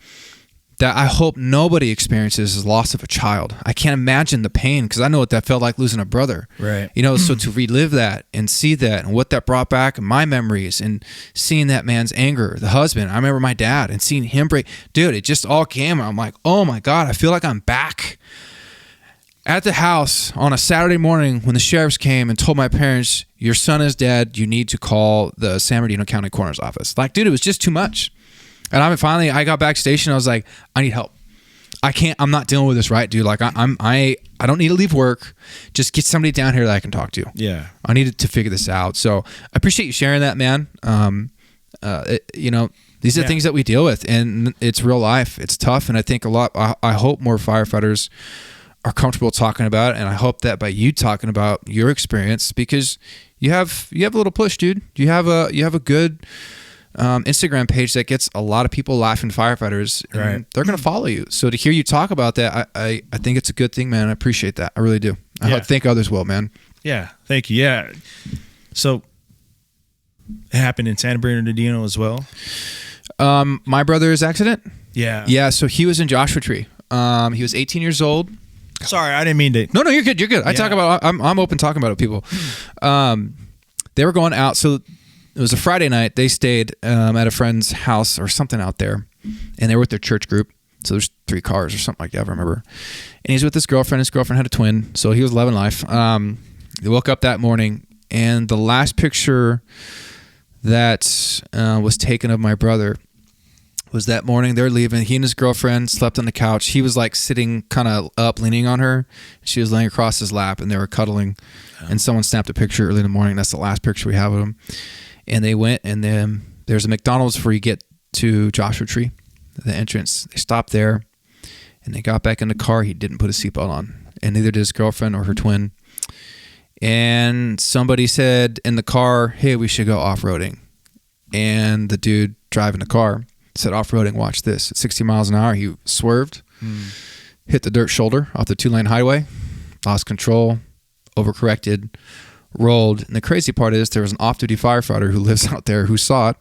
that I hope nobody experiences, is loss of a child. I can't imagine the pain, because I know what that felt like, losing a brother. Right. So to relive that and see that and what that brought back in my memories, and seeing that man's anger, the husband, I remember my dad and seeing him break. Dude, it just all came. I'm like, oh my God, I feel like I'm back at the house on a Saturday morning when the sheriffs came and told my parents, your son is dead. You need to call the San Bernardino County Coroner's Office. Like, dude, it was just too much. And I got back station. I was like, I need help. I'm not dealing with this, right, dude? Like, I don't need to leave work. Just get somebody down here that I can talk to. Yeah. I needed to figure this out. So I appreciate you sharing that, man. These are things that we deal with, and it's real life. It's tough. And I think I hope more firefighters are comfortable talking about it. And I hope that by you talking about your experience, because you have a little push, dude. You have a good Instagram page that gets a lot of people laughing firefighters, and right. They're going to follow you. So to hear you talk about that, I think it's a good thing, man. I appreciate that. I really do. I think others will, man. Yeah. Thank you. Yeah. So it happened in San Bernardino as well. My brother's accident. Yeah. Yeah. So he was in Joshua Tree. He was 18 years old. Sorry, I didn't mean to. No, you're good. You're good. I'm open talking about it, people. They were going out. So it was a Friday night. They stayed at a friend's house or something out there, and they were with their church group. So there's 3 cars or something like that, I remember. And he's with his girlfriend. His girlfriend had a twin, so he was loving life. They woke up that morning, and the last picture that was taken of my brother was that morning. They're leaving. He and his girlfriend slept on the couch. He was like sitting kind of up, leaning on her. She was laying across his lap, and they were cuddling. And someone snapped a picture early in the morning. That's the last picture we have of him. And they went, and then there's a McDonald's where you get to Joshua Tree, the entrance. They stopped there, and they got back in the car. He didn't put a seatbelt on, and neither did his girlfriend or her twin. And somebody said in the car, hey, we should go off-roading. And the dude driving the car said, off-roading, watch this. At 60 miles an hour, he swerved, hit the dirt shoulder off the 2-lane highway, lost control, overcorrected, rolled. And the crazy part is there was an off-duty firefighter who lives out there who saw it.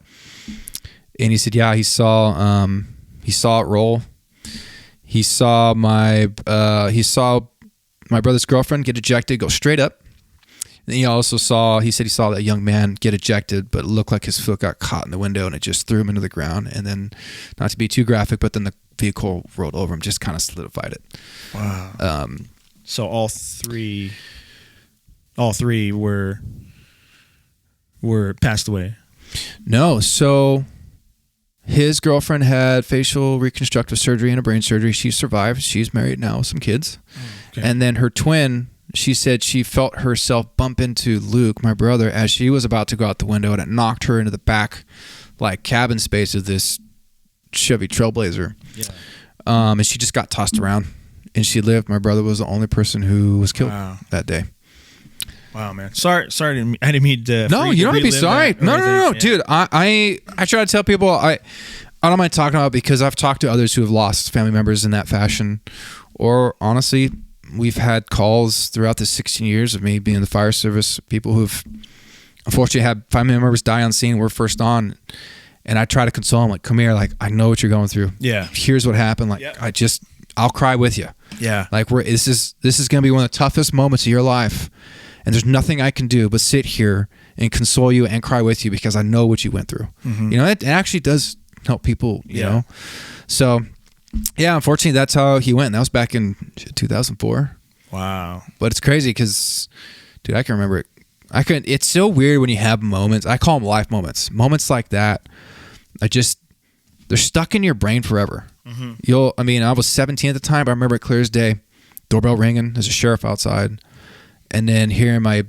And he said, yeah, he saw it roll. He saw my brother's girlfriend get ejected, go straight up. And he said he saw that young man get ejected, but it looked like his foot got caught in the window and it just threw him into the ground. And then, not to be too graphic, but then the vehicle rolled over him, just kind of solidified it. Wow. So all three were passed away. No, so his girlfriend had facial reconstructive surgery and a brain surgery. She survived. She's married now with some kids. Okay. And then her twin, she said she felt herself bump into Luke, my brother, as she was about to go out the window, and it knocked her into the back, like, cabin space of this Chevy Trailblazer. Yeah. And she just got tossed around, and she lived. My brother was the only person who was killed that day. Wow, man. Sorry, I didn't mean to. No, you don't have to be sorry. No, yeah. Dude. I try to tell people I don't mind talking about it because I've talked to others who have lost family members in that fashion, or honestly, we've had calls throughout the 16 years of me being in the fire service, people who've unfortunately had family members die on scene. We're first on, and I try to console them, like, come here, like, I know what you're going through. Yeah. Here's what happened. Like, yeah. I'll cry with you. Yeah. Like, this is going to be one of the toughest moments of your life, and there's nothing I can do but sit here and console you and cry with you because I know what you went through. Mm-hmm. You know, it actually does help people, you know? So, yeah, unfortunately, that's how he went. That was back in 2004. Wow. But it's crazy because, dude, I can remember it. It's so weird when you have moments. I call them life moments. Moments like that, they're stuck in your brain forever. Mm-hmm. I was 17 at the time, but I remember it clear as day. Doorbell ringing. There's a sheriff outside. And then hearing my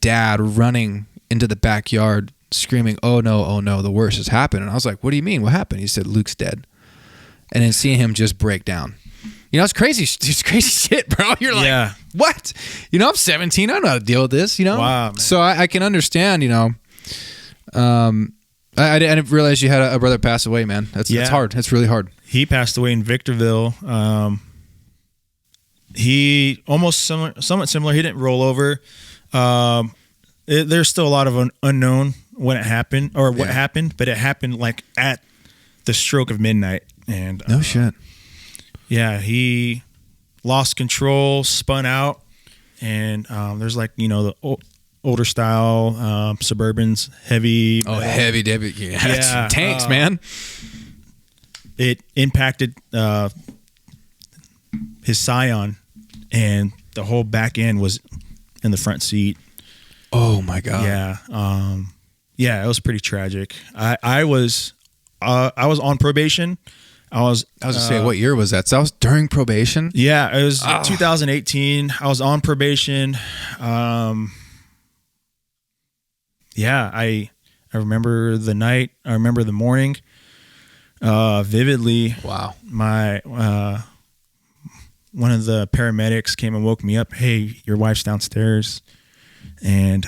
dad running into the backyard screaming, oh no, the worst has happened. And I was like, what do you mean? What happened? He said, Luke's dead. And then seeing him just break down. You know, it's crazy. It's crazy shit, bro. You're like, what? You know, I'm 17. I don't know how to deal with this, you know? Wow, man. So I can understand, you know. I didn't realize you had a brother pass away, man. That's hard. It's really hard. He passed away in Victorville. He almost somewhat similar. He didn't roll over. There's still a lot of unknown when it happened or what happened, but it happened like at the stroke of midnight. And no shit. Yeah, he lost control, spun out, and there's like, you know, the older style Suburbans, heavy. Oh, heavy, yeah. Tanks, man. It impacted his Scion, and the whole back end was in the front seat. Oh my god. Yeah, it was pretty tragic. I was on probation. I was gonna say, what year was that? So that was during probation? Yeah, it was 2018. I was on probation. I remember the night. I remember the morning vividly. Wow. My one of the paramedics came and woke me up. Hey, your wife's downstairs. And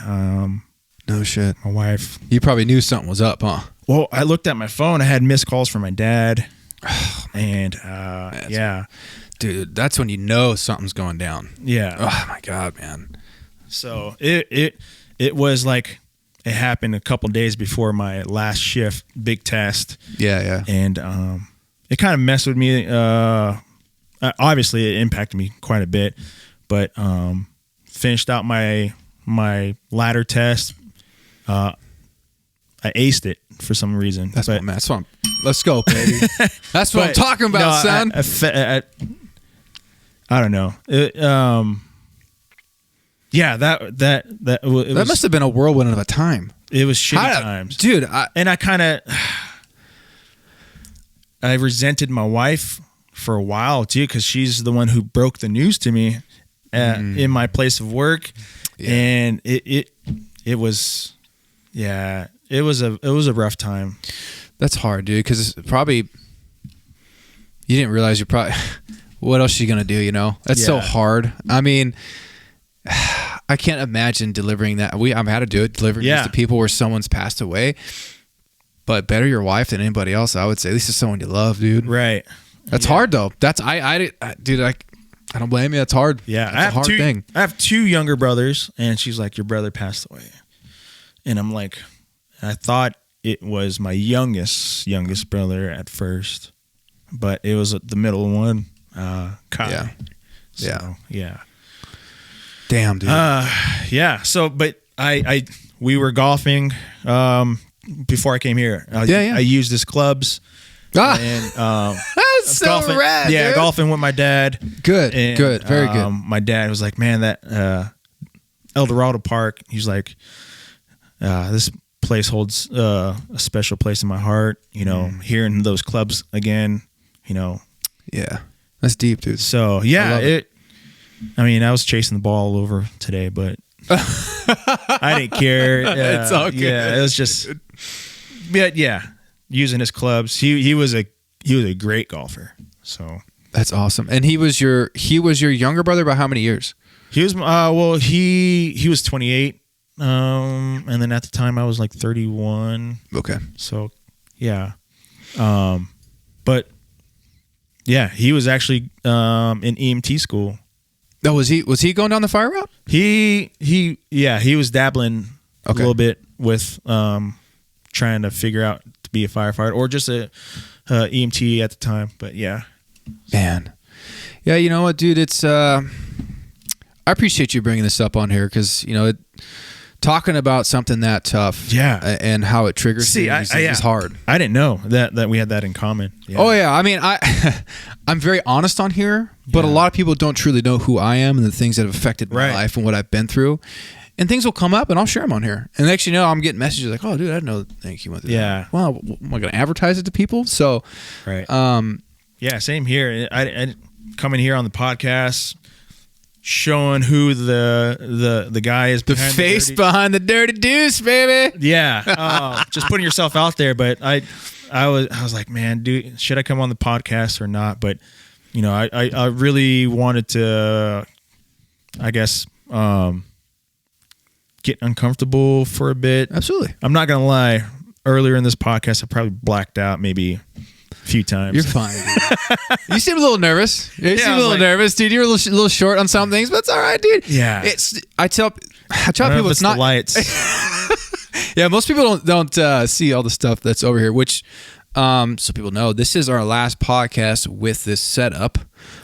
no shit. My wife. You probably knew something was up, huh? Well, I looked at my phone. I had missed calls from my dad. And dude, that's when you know something's going down. Yeah. Oh my god, man. So it was like it happened a couple days before my last shift, big test. Yeah. And it kind of messed with me. Obviously, it impacted me quite a bit, but finished out my ladder test. I aced it for some reason. That's what I'm. Let's go, baby. That's what I'm talking about, son. I don't know. That must have been a whirlwind of a time. It was shitty times, dude. I resented my wife for a while too, because she's the one who broke the news to me in my place of work, and it was a rough time. That's hard, dude, because probably you didn't realize you're probably what else are you gonna do, you know? That's so hard. I mean, I can't imagine delivering that. I've had to do it, delivering this to people where someone's passed away. But better your wife than anybody else, I would say. At least it's someone you love, dude. Right. That's hard though. That's dude. I don't blame you. That's hard. Yeah, that's a hard thing. I have 2 younger brothers, and she's like, "Your brother passed away," and I'm like, I thought it was my youngest brother at first, but it was the middle one, Kai. Yeah. So, yeah. Damn, dude. So, but we were golfing before I came here. I used his clubs. And that's so golfing, rad. Yeah, dude. golfing with my dad. Good, and, good, very good. My dad was like, "Man, that El Dorado Park." He's like, "This place holds a special place in my heart." You know, hearing those clubs again. You know. Yeah, that's deep, dude. So yeah, I mean, I was chasing the ball over today, but I didn't care. It's all good. Yeah, it was just. But yeah. Using his clubs, he was a great golfer. So that's awesome. And he was your younger brother by how many years? He was he was 28, and then at the time I was like 31. Okay. So yeah, but yeah, he was actually in EMT school. Oh, was he going down the fire route? He was dabbling a little bit with trying to figure out to be a firefighter or just a EMT at the time. But yeah, man, yeah, you know what, dude? It's I appreciate you bringing this up on here because you know talking about something that tough, and how it triggers things is hard. I didn't know that we had that in common. Yeah. Oh yeah, I mean I'm very honest on here, but a lot of people don't truly know who I am and the things that have affected my life and what I've been through. And things will come up, and I'll share them on here. And next, you know, I'm getting messages like, "Oh, dude, I didn't know. Thank you went through that." Well, am I going to advertise it to people? So, yeah, same here. I come in here on the podcast, showing who the guy is. The face behind the dirty Deuce, baby. Yeah, just putting yourself out there. But I was like, man, dude, should I come on the podcast or not? But you know, I really wanted to, I guess. Get uncomfortable for a bit. Absolutely. I'm not gonna lie. Earlier in this podcast, I probably blacked out maybe a few times. You're fine. Dude. You seem a little nervous. You seem a little nervous, dude. You're a little short on some things, but it's all right, dude. Yeah. I tell people it's not the lights. Yeah, most people don't see all the stuff that's over here, which so people know this is our last podcast with this setup.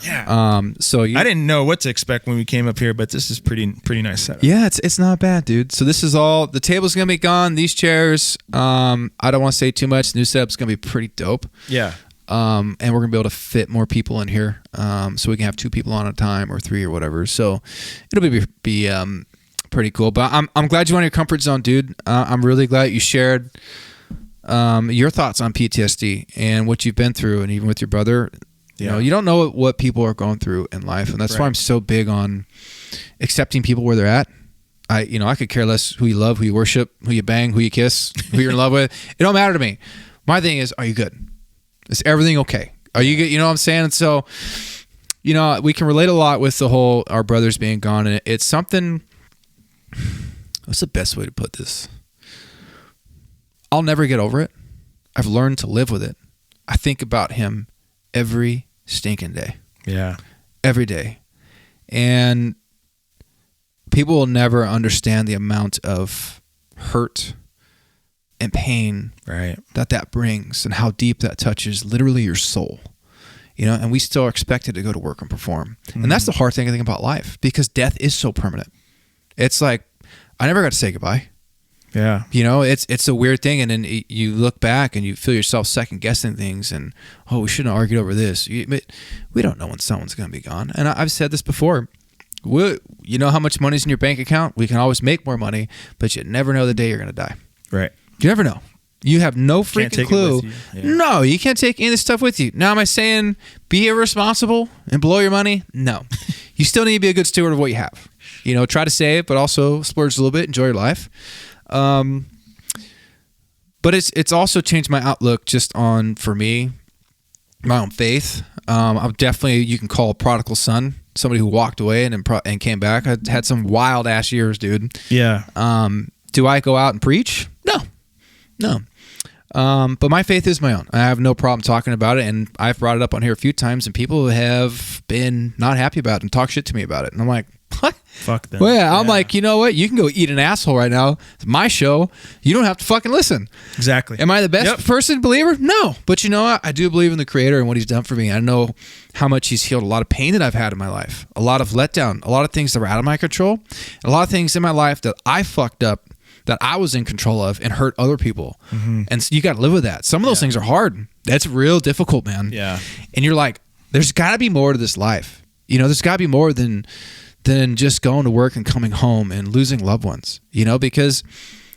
Yeah. So I didn't know what to expect when we came up here, but this is pretty nice setup. Yeah, it's not bad, dude. So this is all the table's gonna be gone. These chairs. I don't want to say too much. The new setup's gonna be pretty dope. Yeah. And we're gonna be able to fit more people in here. So we can have 2 people on at a time or 3 or whatever. So it'll be pretty cool. But I'm glad you went in your comfort zone, dude. I'm really glad you shared your thoughts on PTSD and what you've been through, and even with your brother. You know, you don't know what people are going through in life, and that's why I'm so big on accepting people where they're at. I could care less who you love, who you worship, who you bang, who you kiss, who you're in love with. It don't matter to me. My thing is, are you good? Is everything okay? Are you good? You know what I'm saying? And so, you know, we can relate a lot with the whole our brothers being gone, and it's something. What's the best way to put this? I'll never get over it. I've learned to live with it. I think about him every stinking day. Yeah. Every day. And people will never understand the amount of hurt and pain that brings, and how deep that touches literally your soul. You know, and we still are expected to go to work and perform. Mm-hmm. And that's the hard thing I think about life, because death is so permanent. It's like, I never got to say goodbye. Yeah. You know, it's a weird thing. And then you look back and you feel yourself second guessing things, and, oh, we shouldn't have argued over this. But we don't know when someone's going to be gone. And I've said this before. You know how much money's in your bank account? We can always make more money, but you never know the day you're going to die. Right. You never know. You have no freaking clue. Yeah. No, you can't take any of this stuff with you. Now, am I saying be irresponsible and blow your money? No. You still need to be a good steward of what you have. You know, try to save, but also splurge a little bit, enjoy your life. But it's also changed my outlook just on, for me, my own faith. I'm definitely, you can call a prodigal son, somebody who walked away and came back. I had some wild ass years, dude. Yeah. Do I go out and preach? No. But my faith is my own. I have no problem talking about it, and I've brought it up on here a few times, and people have been not happy about it and talk shit to me about it. And I'm like, what? Fuck them. Well, yeah, I'm like, you know what? You can go eat an asshole right now. It's my show. You don't have to fucking listen. Exactly. Am I the best person believer? No. But you know what? I do believe in the Creator and what He's done for me. I know how much He's healed a lot of pain that I've had in my life, a lot of letdown, a lot of things that were out of my control, a lot of things in my life that I fucked up, that I was in control of and hurt other people. Mm-hmm. And so you got to live with that. Some of those things are hard. That's real difficult, man. Yeah. And you're like, there's got to be more to this life. You know, there's got to be more than just going to work and coming home and losing loved ones, you know, because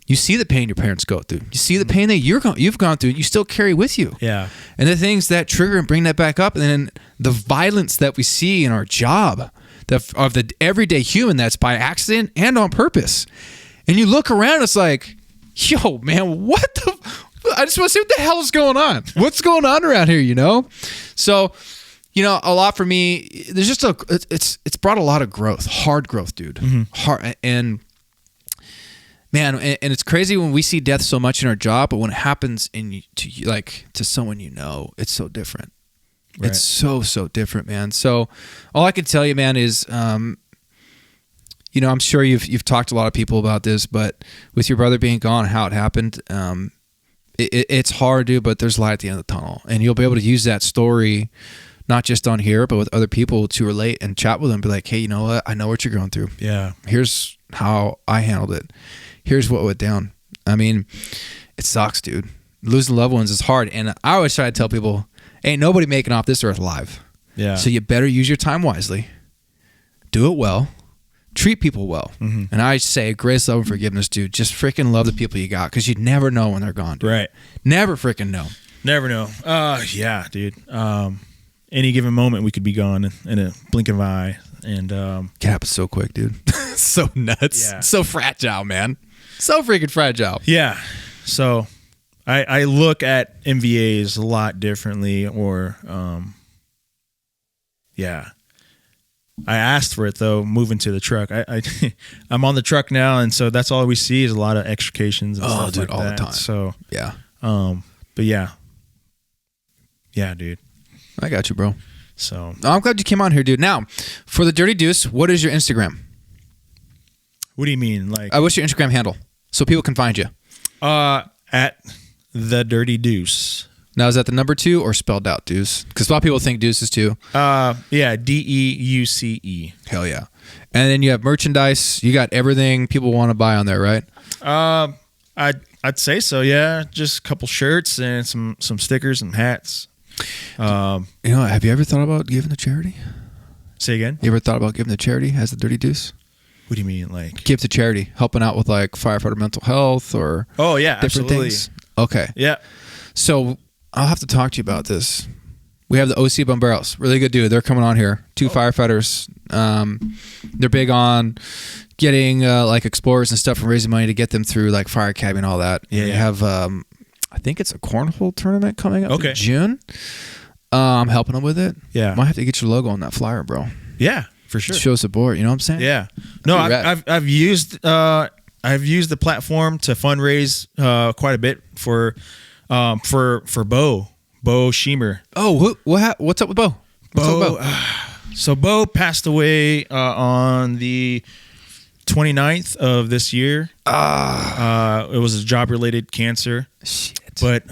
you see the pain your parents go through. You see the pain that you've gone through and you still carry with you. Yeah. And the things that trigger and bring that back up, and then the violence that we see in our job of the everyday human that's by accident and on purpose. And you look around, it's like, yo, man, what the... I just want to see what the hell is going on. What's going on around here, you know? So, you know, a lot for me, there's just it's brought a lot of growth, hard growth, dude. Mm-hmm. Hard, and man, and it's crazy when we see death so much in our job, but when it happens to someone you know, it's so different. Right. It's so different, man. So all I can tell you, man, is you know, I'm sure you've talked to a lot of people about this, but with your brother being gone, how it happened, it's hard, dude, but there's light at the end of the tunnel. And you'll be able to use that story, not just on here, but with other people to relate and chat with them. Be like, hey, you know what? I know what you're going through. Yeah. Here's how I handled it. Here's what went down. I mean, it sucks, dude. Losing loved ones is hard. And I always try to tell people, ain't nobody making off this earth alive. Yeah. So you better use your time wisely. Do it well. Treat people well. Mm-hmm. And I say grace, love, and forgiveness, dude. Just freaking love the people you got, because you never know when they're gone, dude. Right. Never freaking know. Never know. Yeah, dude. Any given moment we could be gone in a blink of an eye. And it happens so quick, dude. So nuts. Yeah. So fragile, man. So freaking fragile. Yeah. So I look at MVAs a lot differently, or yeah. I asked for it though, moving to the truck. I'm on the truck now, and so that's all we see is a lot of extrications and stuff dude, like all that. The time. So yeah. But yeah. Yeah, dude. I got you, bro. So I'm glad you came on here, dude. Now, for the Dirty Deuce, what is your Instagram? What do you mean? Like what's your Instagram handle so people can find you? At the Dirty Deuce. Now, is that the number 2 or spelled out Deuce? Because a lot of people think Deuce is 2. Yeah, DEUCE. Hell yeah. And then you have merchandise. You got everything people want to buy on there, right? I'd say so, yeah. Just a couple shirts and some stickers and hats. You know, have you ever thought about giving to charity? Say again? You ever thought about giving to charity as the Dirty Deuce? What do you mean, like? Give to charity, helping out with like firefighter mental health or different absolutely. Things. Okay. Yeah. So I'll have to talk to you about this. We have the OC Bomberos, really good dude. They're coming on here. 2 firefighters. They're big on getting like explorers and stuff and raising money to get them through like fire academy and all that. Yeah. They have I think it's a cornhole tournament coming up in June. I'm helping them with it. Yeah. Might have to get your logo on that flyer, bro. Yeah, for sure. Show support, you know what I'm saying? Yeah. No, I've used the platform to fundraise quite a bit for Bo Schemer. Oh, what's up with Bo? So Bo passed away on the 29th of this year. It was a job-related cancer. Shit. But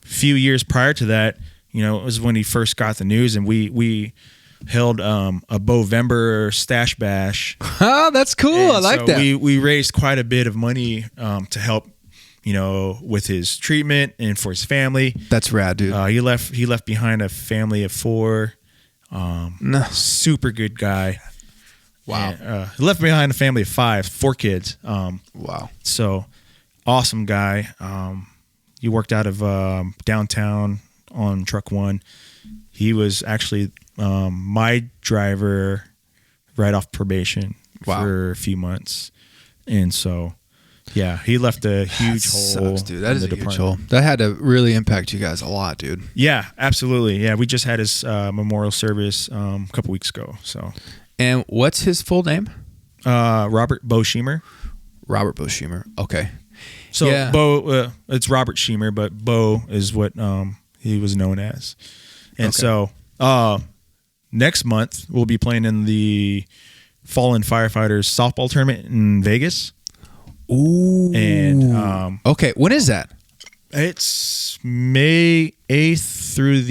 few years prior to that, you know, it was when he first got the news, and we held a Bovember stash bash. Oh, that's cool. And I like that. We raised quite a bit of money to help, you know, with his treatment and for his family. That's rad, dude. He left behind a family of 4. Super good guy. Wow. And, he left behind a family of 4 kids. Wow. So awesome guy. He worked out of downtown on Truck 1. He was actually my driver right off probation for a few months. And so Yeah, he left a huge hole. Sucks, dude. That in is the a huge department. hole. That had to really impact you guys a lot, dude. Yeah, absolutely. Yeah, we just had his memorial service a couple weeks ago. So, And what's his full name? Robert Bo Schemer. Robert Bo Schemer. Okay. So Yeah. Bo, it's Robert Schemer, but Bo is what he was known as. And Okay. so next month we'll be playing in the Fallen Firefighters softball tournament in Vegas. Ooh. And okay, when is that? it's May 8th through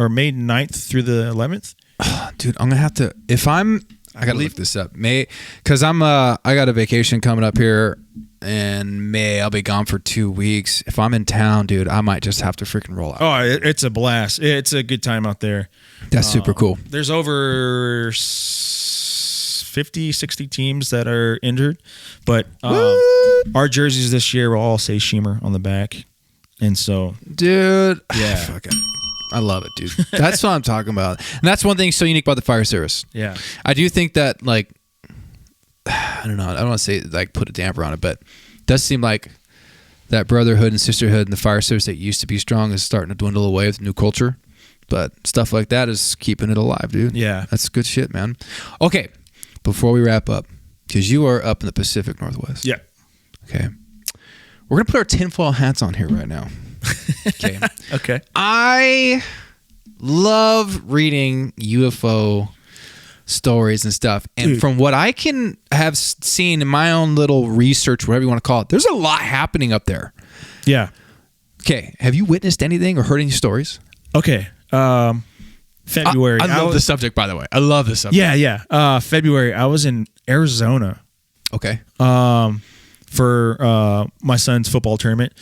May 9th through the 11th. Dude, I'm gonna have to. I gotta look this up. Because I got a vacation coming up here in May. I'll be gone for 2 weeks. If I'm in town, dude, I might just have to freaking roll out. Oh, it's a blast. It's a good time out there. That's super cool. There's over 50, 60 teams that are injured, but our jerseys this year will all say Schemer on the back. And so, Dude, Yeah. fucking, I love it, dude. That's what I'm talking about. And that's one thing so unique about the fire service. yeah. I do think that, like, I don't know. I don't want to say, like, put a damper on it, but it does seem like that brotherhood and sisterhood in the fire service that used to be strong is starting to dwindle away with new culture. But stuff like that is keeping it alive, dude. Yeah. That's good shit, man. Okay, before we wrap up, because you are up in the Pacific Northwest. Yeah. Okay. We're going to put our tinfoil hats on here right now. Okay. Okay. I love reading UFO stories and stuff. And Dude. from what I can have seen in my own little research, whatever you want to call it, there's a lot happening up there. Yeah. Okay. Have you witnessed anything or heard any stories? Okay. February. I love this subject, by the way. I love this subject. Yeah. February. I was in Arizona Okay. for my son's football tournament.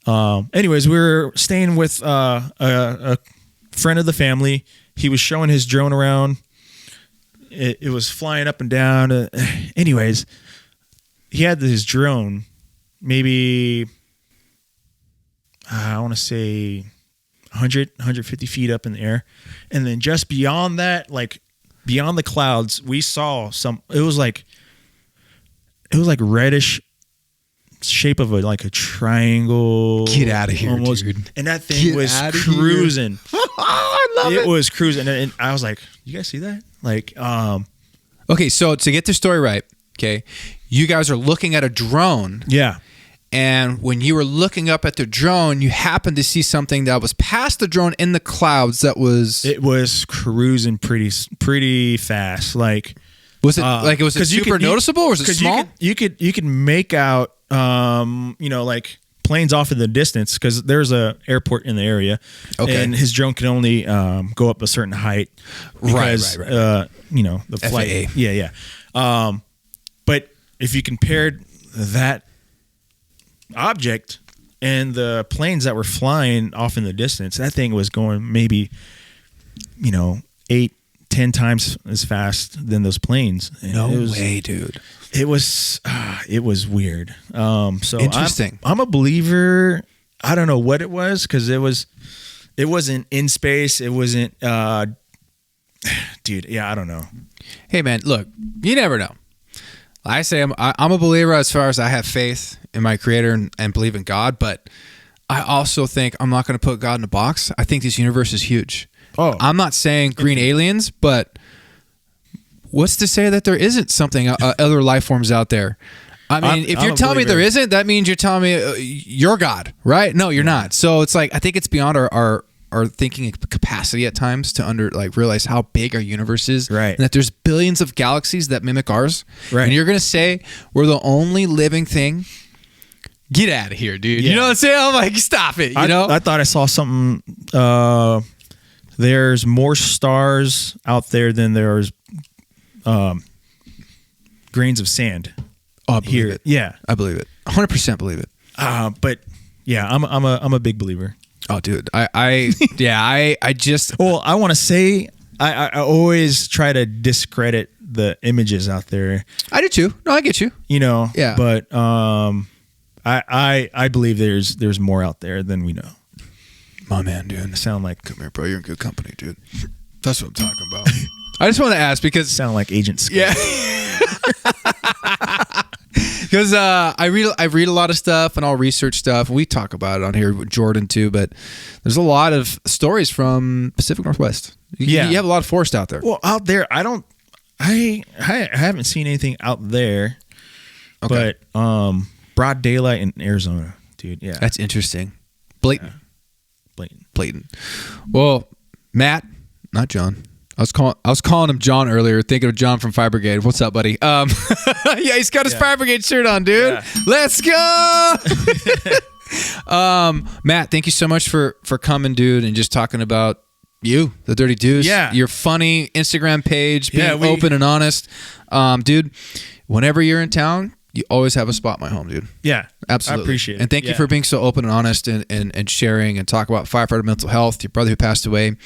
Anyways, we were staying with a friend of the family. He was showing his drone around. It was flying up and down. Anyways, he had his drone maybe, I want to say 100, 150 feet up in the air. And then just beyond that, like beyond the clouds, we saw it was like reddish shape of like a triangle. Get out of here, almost. dude. And that thing Get was outta here. cruising. I love It was cruising. And I was like, you guys see that? Like, Okay, so to get the story right, okay, you guys are looking at a drone. yeah. And when you were looking up at the drone, you happened to see something that was past the drone in the clouds that was... It was cruising pretty fast. Like, Was it super noticeable or was it 'cause small? You could make out, like planes off in the distance because there's a airport in the area. Okay. And his drone can only go up a certain height. Because, Right. The flight. FAA. Yeah. But if you compared that object and the planes that were flying off in the distance, that thing was going maybe 8-10 times as fast than those planes. And No it was, way, dude. it was weird. So Interesting. I'm a believer. I don't know what it was because it wasn't in space. It wasn't dude, yeah, I don't know. Hey, man, look, you never know. I say I'm a believer as far as I have faith in my creator and believe in God, but I also think I'm not going to put God in a box. I think this universe is huge. Oh. I'm not saying green aliens, but what's to say that there isn't something, other life forms out there? I mean, if you're telling me there isn't, that means you're telling me you're God, right? No, you're not. So it's like, I think it's beyond our thinking capacity at times to realize how big our universe is. Right. And that there's billions of galaxies that mimic ours. Right. And you're going to say we're the only living thing? Get out of here, dude. Yeah. You know what I'm saying? I'm like, stop it. You know? I thought I saw something. There's more stars out there than there's grains of sand. Oh, I believe it. Yeah. I believe it. 100% believe it. But yeah, I'm a big believer. Oh, dude. I just... Well, I want to say I always try to discredit the images out there. I do too. No, I get you. Yeah. But I believe there's more out there than we know. My man, dude. Sound like Come here, bro. You're in good company, dude. That's what I'm talking about. I just want to ask because... Agent Scott. Yeah. Because I read a lot of stuff and I'll research stuff. We talk about it on here with Jordan too, but there's a lot of stories from Pacific Northwest. You have a lot of forest out there. Well, out there, I haven't seen anything out there, but broad daylight in Arizona, dude. Yeah, that's interesting. Blatant. Blatant. Well, Matt, not John. I was calling him John earlier, thinking of John from Fire Brigade. What's up, buddy? Yeah, he's got his Fire Brigade shirt on, dude. Yeah. Let's go. Matt, thank you so much for coming, dude, and just talking about you, the Dirty Deuce. Yeah. Your funny Instagram page, being open and honest. Dude, whenever you're in town, you always have a spot in my home, dude. Yeah. Absolutely. I appreciate it. And thank you for being so open and honest and sharing and talk about firefighter mental health, your brother who passed away.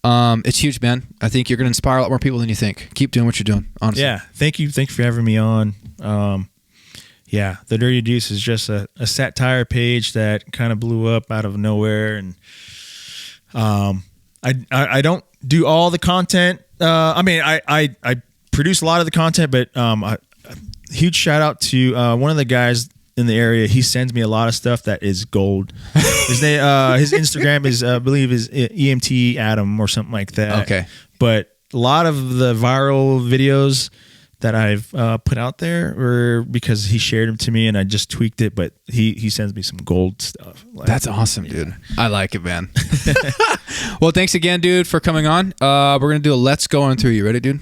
It's huge, man. I think you're going to inspire a lot more people than you think. Keep doing what you're doing, honestly. Yeah. Thank you. Thanks for having me on. The Dirty Deuce is just a satire page that kind of blew up out of nowhere. And I don't do all the content. I produce a lot of the content, but huge shout out to one of the guys in the area. He sends me a lot of stuff that is gold. His name, his Instagram is, I believe, is EMT Adam or something like that. Okay. But a lot of the viral videos that I've put out there were because he shared them to me and I just tweaked it. But he sends me some gold stuff. That's awesome, dude. I like it, man. Well, thanks again, dude, for coming on. We're gonna do a Let's Go on through. You ready, dude?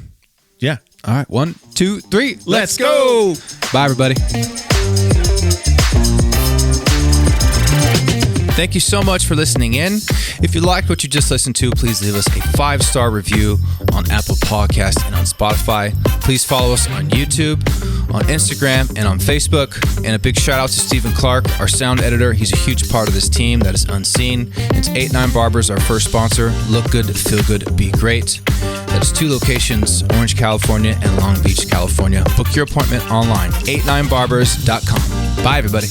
Yeah. All right. 1, 2, 3. Let's go. Bye, everybody. Thank you so much for listening in. If you liked what you just listened to, please leave us a 5-star review on Apple Podcasts and on Spotify. Please follow us on YouTube, on Instagram, and on Facebook. And a big shout out to Stephen Clark, our sound editor. He's a huge part of this team that is unseen. It's 89 Barbers, our first sponsor. Look good, feel good, be great. That's 2 locations, Orange, California, and Long Beach, California. Book your appointment online, 89barbers.com. Bye, everybody.